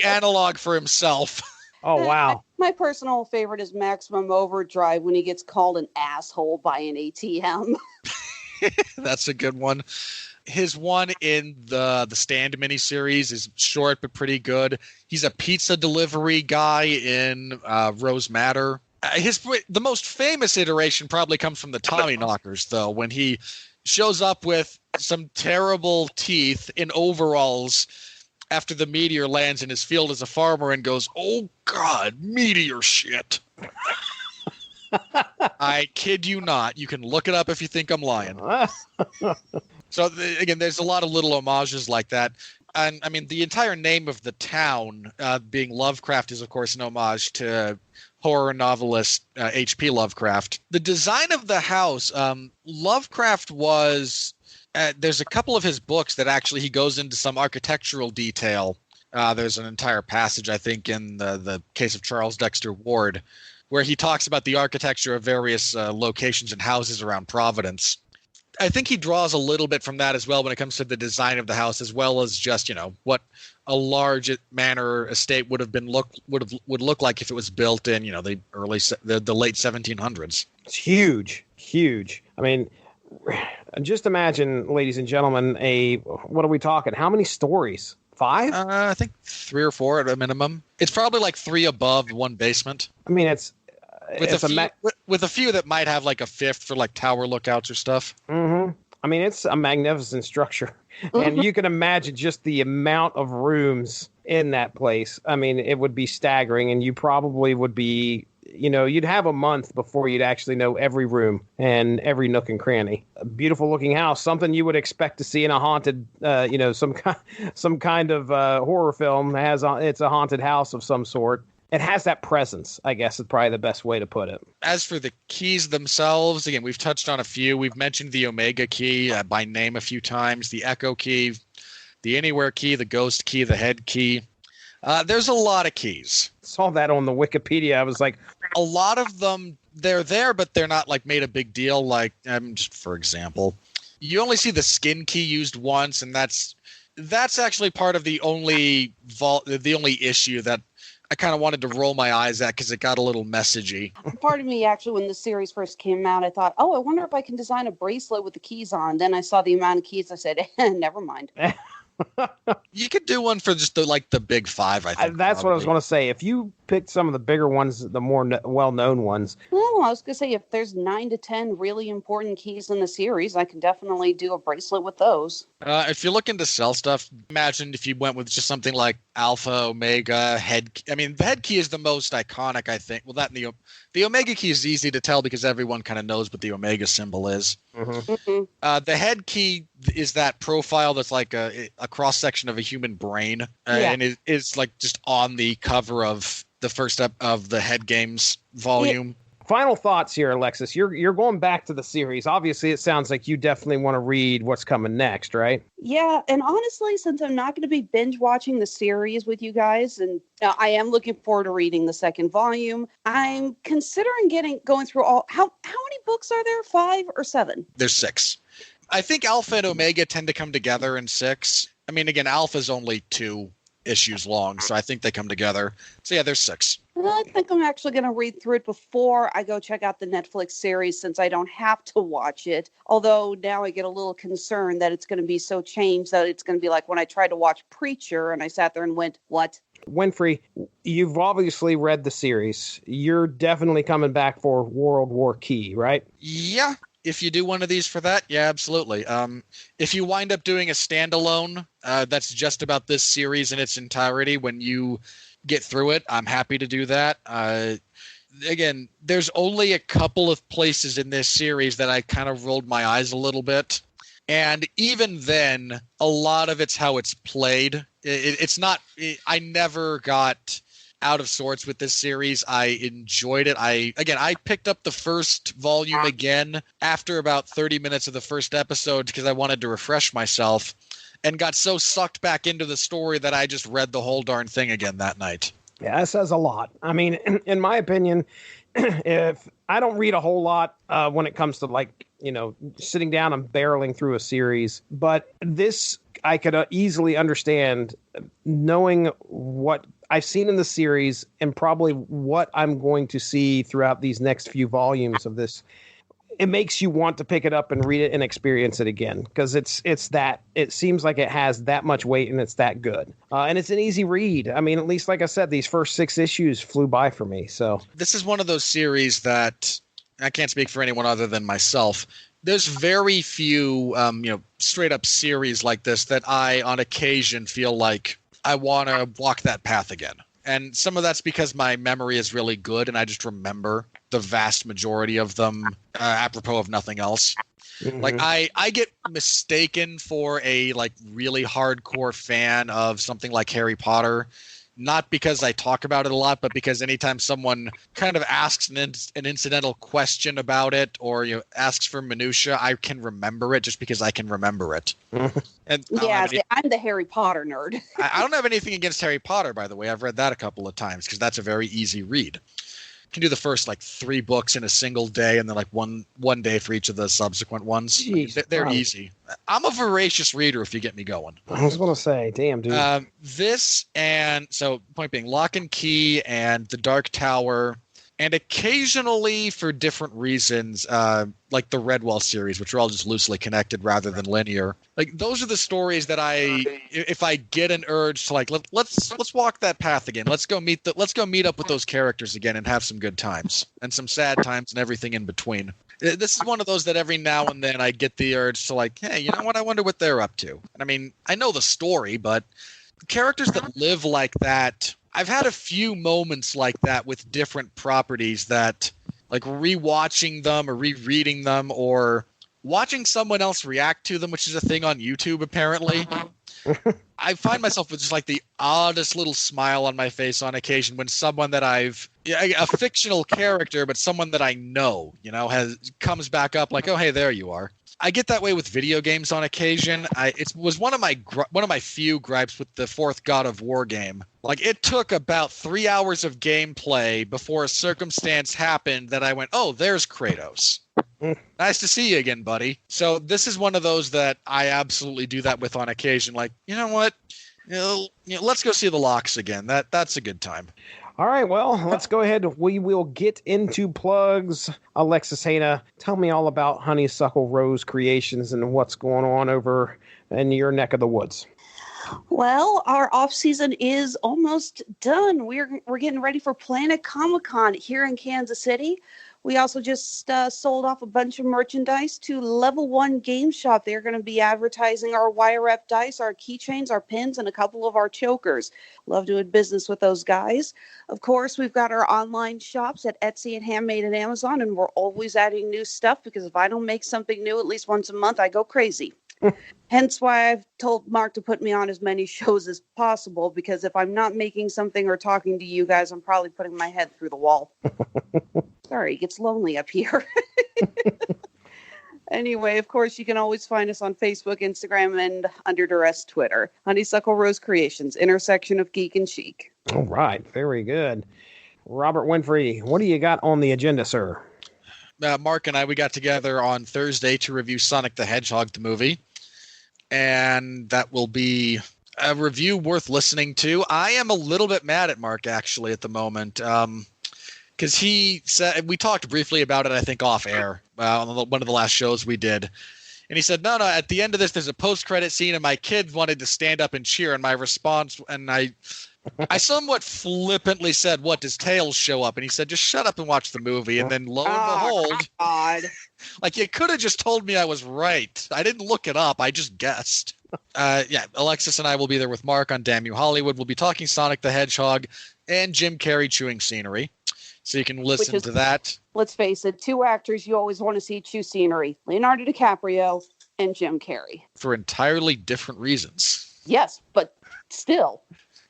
analog for himself. Oh, wow. My personal favorite is Maximum Overdrive when he gets called an asshole by an ATM. That's a good one. His one in the Stand miniseries is short but pretty good. He's a pizza delivery guy in Rose Madder. The most famous iteration probably comes from the Tommyknockers, though, when he shows up with some terrible teeth in overalls after the meteor lands in his field as a farmer and goes, "Oh, God, meteor shit." I kid you not. You can look it up if you think I'm lying. So, again, there's a lot of little homages like that. And, I mean, the entire name of the town, being Lovecraft, is, of course, an homage to horror novelist H.P. Lovecraft. The design of the house, Lovecraft was... there's a couple of his books that actually he goes into some architectural detail. There's an entire passage, I think, in the case of Charles Dexter Ward, where he talks about the architecture of various locations and houses around Providence. I think he draws a little bit from that as well when it comes to the design of the house, as well as just, what a large manor estate would look like if it was built in, the late 1700s. It's huge. I mean, just imagine, ladies and gentlemen, what are we talking? How many stories? 5? I think 3 or 4 at a minimum. It's probably like 3 above, 1 basement. I mean, with a few that might have like a 5th for like tower lookouts or stuff. Mm-hmm. I mean, it's a magnificent structure. And you can imagine just the amount of rooms in that place. I mean, it would be staggering, and you probably would be, you'd have a month before you'd actually know every room and every nook and cranny. A beautiful looking house, something you would expect to see in a haunted, some kind of horror film. It's a haunted house of some sort. It has that presence, I guess, is probably the best way to put it. As for the keys themselves, again, we've touched on a few. We've mentioned the Omega key by name a few times, the Echo key, the Anywhere key, the Ghost key, the Head key. There's a lot of keys. Saw that on the Wikipedia. I was like, a lot of them, they're there, but they're not like made a big deal. Like, just for example, you only see the Skin key used once, and that's actually part of the only issue that I kind of wanted to roll my eyes at because it got a little messagey. Part of me, actually, when the series first came out, I thought, I wonder if I can design a bracelet with the keys on. Then I saw the amount of keys. I said, never mind. You could do one for just the big 5, I think. That's what I was going to say. If you picked some of the bigger ones, the more well-known ones. Well, I was going to say, if there's 9 to 10 really important keys in the series, I can definitely do a bracelet with those. If you're looking to sell stuff, imagine if you went with just something like Alpha, Omega, Head. I mean, the Head key is the most iconic, I think. Well, that and the Omega key is easy to tell because everyone kind of knows what the Omega symbol is. Mm-hmm. Mm-hmm. The Head key is that profile that's like a cross section of a human brain, and it is like just on the cover of the first step of the Head Games volume. Final thoughts here, Alexis. You're going back to the series. Obviously, it sounds like you definitely want to read what's coming next, right? Yeah, and honestly, since I'm not going to be binge watching the series with you guys, and I am looking forward to reading the second volume, I'm considering going through all. How many books are there? 5 or 7? There's 6. I think Alpha and Omega tend to come together in 6. I mean, again, Alpha's only 2 issues long, so I think they come together. So yeah, there's 6. Well, I think I'm actually going to read through it before I go check out the Netflix series, since I don't have to watch it. Although now I get a little concerned that it's going to be so changed that it's going to be like when I tried to watch Preacher and I sat there and went, what? Winfree, you've obviously read the series. You're definitely coming back for World War Key, right? Yeah. If you do one of these for that, yeah, absolutely. If you wind up doing a standalone that's just about this series in its entirety, when you get through it, I'm happy to do that. Again, there's only a couple of places in this series that I kind of rolled my eyes a little bit. And even then, a lot of it's how it's played. It's not – I never got – out of sorts with this series. I enjoyed it. I picked up the first volume again after about 30 minutes of the first episode because I wanted to refresh myself, and got so sucked back into the story that I just read the whole darn thing again that night. Yeah, that says a lot. I mean, in my opinion, if I don't read a whole lot when it comes to sitting down and barreling through a series, but this I could easily understand, knowing what I've seen in the series and probably what I'm going to see throughout these next few volumes of this. It makes you want to pick it up and read it and experience it again, because it seems like it has that much weight and it's that good. And it's an easy read. I mean, at least, like I said, these first 6 issues flew by for me. So this is one of those series that I can't speak for anyone other than myself. There's very few, straight up series like this that I, on occasion, feel like I want to walk that path again. And some of that's because my memory is really good and I just remember the vast majority of them apropos of nothing else. Mm-hmm. Like I get mistaken for a really hardcore fan of something like Harry Potter, not because I talk about it a lot, but because anytime someone kind of asks an incidental question about it or asks for minutia, I can remember it just because I can remember it. And I'm the Harry Potter nerd. I don't have anything against Harry Potter, by the way. I've read that a couple of times because that's a very easy read. You can do the first 3 books in a single day and then one day for each of the subsequent ones. Jeez, they're easy. I'm a voracious reader if you get me going. I was going to say, damn, dude. This and so point being Lock and Key and The Dark Tower, and occasionally for different reasons, like the Redwell series, which are all just loosely connected rather than linear. Those are the stories that if I get an urge to let's walk that path again. Let's go meet up with those characters again and have some good times and some sad times and everything in between. This is one of those that every now and then I get the urge to hey, you know what? I wonder what they're up to. And I mean, I know the story, but characters that live like that, I've had a few moments like that with different properties that, rewatching them or rereading them or watching someone else react to them, which is a thing on YouTube apparently. I find myself with just the oddest little smile on my face on occasion when someone that a fictional character, but someone that I know, comes back up oh, hey, there you are. I get that way with video games on occasion. It was one of my few gripes with the 4th God of War game. It took about 3 hours of gameplay before a circumstance happened that I went, oh, there's Kratos. Nice to see you again, buddy. So this is one of those that I absolutely do that with on occasion. You know what? Let's go see the Locks again. That's a good time. All right, well, let's go ahead. We will get into plugs. Alexis Hejna, tell me all about Honeysuckle Rose Creations and what's going on over in your neck of the woods. Well, our off season is almost done. We're getting ready for Planet Comic-Con here in Kansas City. We also just sold off a bunch of merchandise to Level 1 Game Shop. They're going to be advertising our YRF dice, our keychains, our pins, and a couple of our chokers. Love doing business with those guys. Of course, we've got our online shops at Etsy and Handmade at Amazon, and we're always adding new stuff because if I don't make something new at least once a month, I go crazy. Hence why I've told Mark to put me on as many shows as possible, because if I'm not making something or talking to you guys, I'm probably putting my head through the wall. Sorry, it gets lonely up here. Anyway, of course, you can always find us on Facebook, Instagram, and Under Duress Twitter. Honeysuckle Rose Creations, intersection of geek and chic. All right. Very good. Robert Winfree, what do you got on the agenda, sir? Mark and I, we got together on Thursday to review Sonic the Hedgehog, the movie. And that will be a review worth listening to. I am a little bit mad at Mark, actually, at the moment. Because he said, we talked briefly about it, I think, off air on one of the last shows we did. And he said, no, at the end of this, there's a post-credit scene, and my kids wanted to stand up and cheer. And my response, and I somewhat flippantly said, what, does Tails show up? And he said, just shut up and watch the movie. And then lo and behold, God. like, you could have just told me I was right. I didn't look it up. I just guessed. Yeah, Alexis and I will be there with Mark on Damn You Hollywood. We'll be talking Sonic the Hedgehog and Jim Carrey chewing scenery. So you can listen to that. Let's face it, two actors you always want to see chew scenery. Leonardo DiCaprio and Jim Carrey. For entirely different reasons. Yes, but still.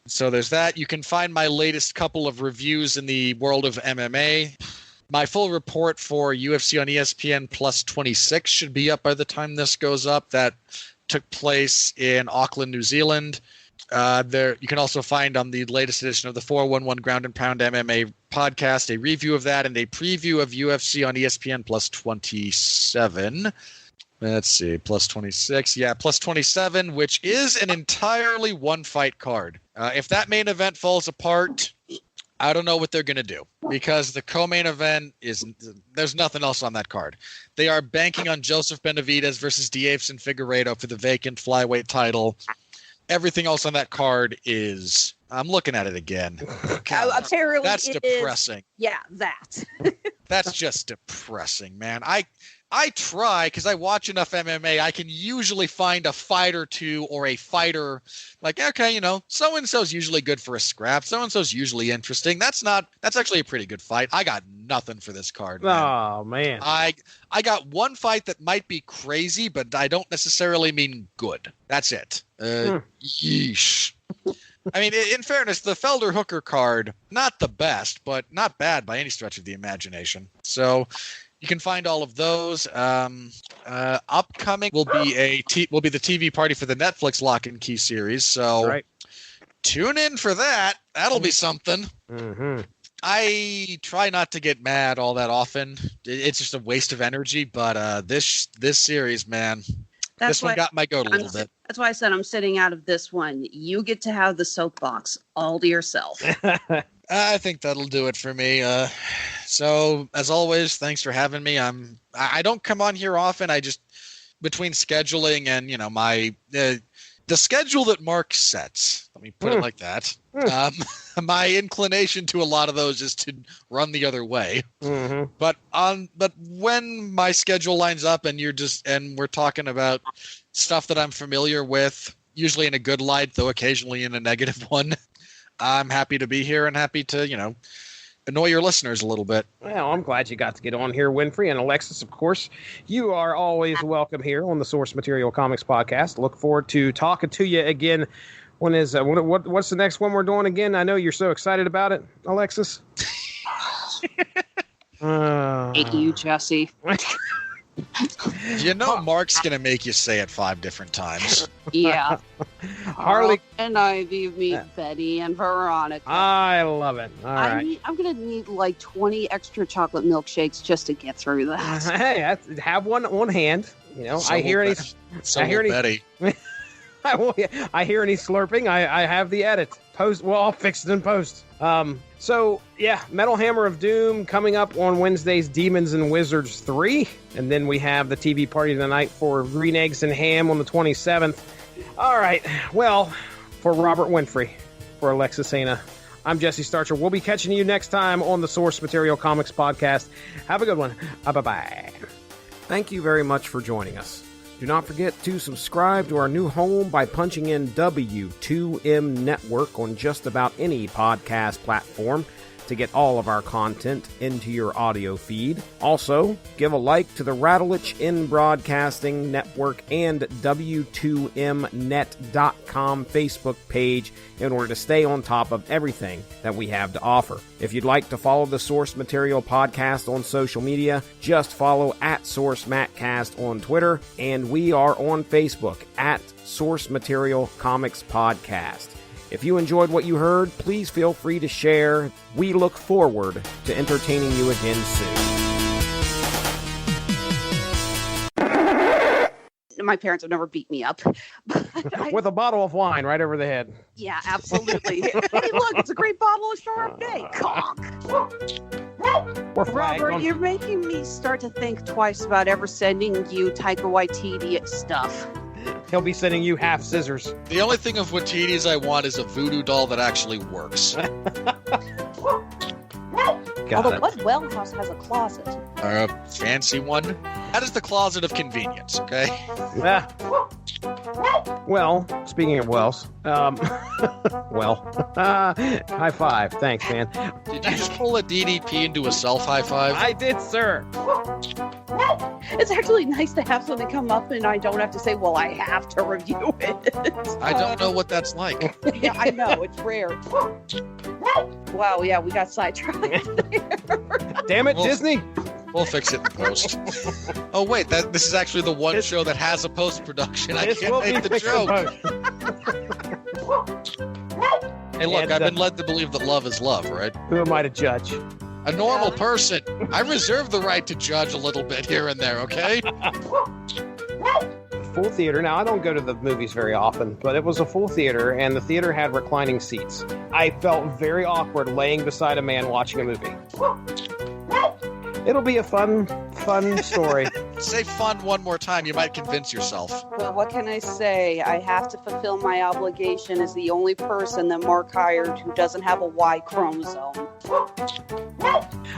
So there's that. You can find my latest couple of reviews in the world of MMA. My full report for UFC on ESPN Plus 26 should be up by the time this goes up. That took place in Auckland, New Zealand. There, you can also find on the latest edition of the 411 Ground and Pound MMA podcast a review of that and a preview of UFC on ESPN Plus 27. Let's see, Plus 26. Yeah, Plus 27, which is an entirely one-fight card. If that main event falls apart, I don't know what they're going to do, because the co-main event there's nothing else on that card. They are banking on Joseph Benavidez versus Deiveson Figueiredo for the vacant flyweight title. Everything else on that card is, I'm looking at it again. God, apparently that's depressing. Yeah, that. That's just depressing, man. I try, because I watch enough MMA, I can usually find a fight or two or a fighter like, okay, so-and-so's usually good for a scrap. So-and-so's usually interesting. That's actually a pretty good fight. I got nothing for this card, man. Oh, man. I got one fight that might be crazy, but I don't necessarily mean good. That's it. Yeesh. I mean, in fairness, the Felder Hooker card, not the best, but not bad by any stretch of the imagination. So you can find all of those. Upcoming will be the TV party for the Netflix Lock and Key series. So Tune in for that. That'll be something. Mm-hmm. I try not to get mad all that often. It's just a waste of energy. But this series, man, this one got my goat a little bit. That's why I said I'm sitting out of this one. You get to have the soapbox all to yourself. I think that'll do it for me. So, as always, thanks for having me. I don't come on here often. I just, between scheduling and, my the schedule that Mark sets, let me put it like that, my inclination to a lot of those is to run the other way. Mm-hmm. But when my schedule lines up and we're talking about stuff that I'm familiar with, usually in a good light, though occasionally in a negative one, I'm happy to be here and happy to, annoy your listeners a little bit. Well, I'm glad you got to get on here, Winfree. And Alexis, of course, you are always welcome here on the Source Material Comics podcast. Look forward to talking to you again. What's the next one we're doing again? I know you're so excited about it, Alexis. Thank you, Jesse. Mark's going to make you say it 5 different times. Yeah. Harley and Ivy meet Betty and Veronica. I love it. All right. I'm going to need like 20 extra chocolate milkshakes just to get through that. Hey, have one on hand. I hear any Betty. I hear any slurping. I have the edit. Post. Well, I'll fix it in post. So, yeah, Metal Hammer of Doom coming up on Wednesday's Demons and Wizards 3. And then we have the TV party tonight for Green Eggs and Ham on the 27th. All right. Well, for Robert Winfree, for Alexis Hejna, I'm Jesse Starcher. We'll be catching you next time on the Source Material Comics podcast. Have a good one. Bye-bye. Thank you very much for joining us. Do not forget to subscribe to our new home by punching in W2M Network on just about any podcast platform to get all of our content into your audio feed. Also, give a like to the Rattlich in Broadcasting Network and W2Mnet.com Facebook page in order to stay on top of everything that we have to offer. If you'd like to follow the Source Material Podcast on social media, just follow at SourceMattCast on Twitter, and we are on Facebook at Source Material Comics Podcast. If you enjoyed what you heard, please feel free to share. We look forward to entertaining you again soon. My parents have never beat me up. With a bottle of wine right over the head. Yeah, absolutely. Hey, look, it's a great bottle of Chardonnay. Conk. Robert, you're making me start to think twice about ever sending you Taika Waititi stuff. He'll be sending you half scissors. The only thing of Waititi's I want is a voodoo doll that actually works. Although what well house has a closet? A fancy one. That is the closet of convenience, okay? Yeah. Well, speaking of wells, high five. Thanks, man. Did you just pull a DDP into a self high five? I did, sir. It's actually nice to have something come up and I don't have to say, well, I have to review it. I don't know what that's like. Yeah, I know. It's rare. Wow, yeah, we got sidetracked there. Damn it, Disney. We'll fix it in post. Oh, wait, this is actually the one show that has a post-production. I can't make the joke. Hey, look, I've been led to believe that love is love, right? Who am I to judge? A normal person. I reserve the right to judge a little bit here and there, okay? Full theater. Now, I don't go to the movies very often, but it was a full theater, and the theater had reclining seats. I felt very awkward laying beside a man watching a movie. It'll be a fun story. Say fun one more time. You might convince yourself. Well, what can I say? I have to fulfill my obligation as the only person that Mark hired who doesn't have a Y chromosome.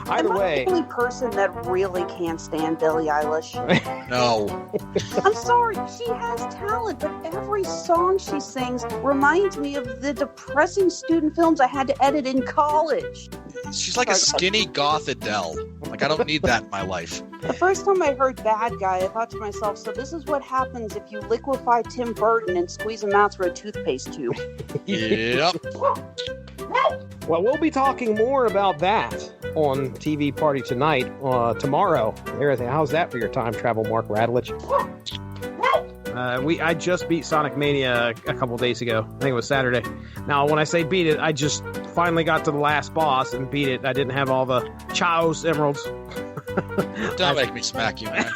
Either way. I'm the only person that really can't stand Billie Eilish. No. I'm sorry, she has talent, but every song she sings reminds me of the depressing student films I had to edit in college. She's like a skinny goth Adele. Like, I don't need that in my life. The first time I heard Bad Guy, I thought to myself, so this is what happens if you liquefy Tim Burton and squeeze him out through a toothpaste tube. Yep. Well, we'll be talking more about that on TV Party Tonight tomorrow. Everything. How's that for your time travel, Mark Rattlich? I just beat Sonic Mania a couple days ago. I think it was Saturday. Now, when I say beat it, I just finally got to the last boss and beat it. I didn't have all the Chaos emeralds. Don't make me smack you, man.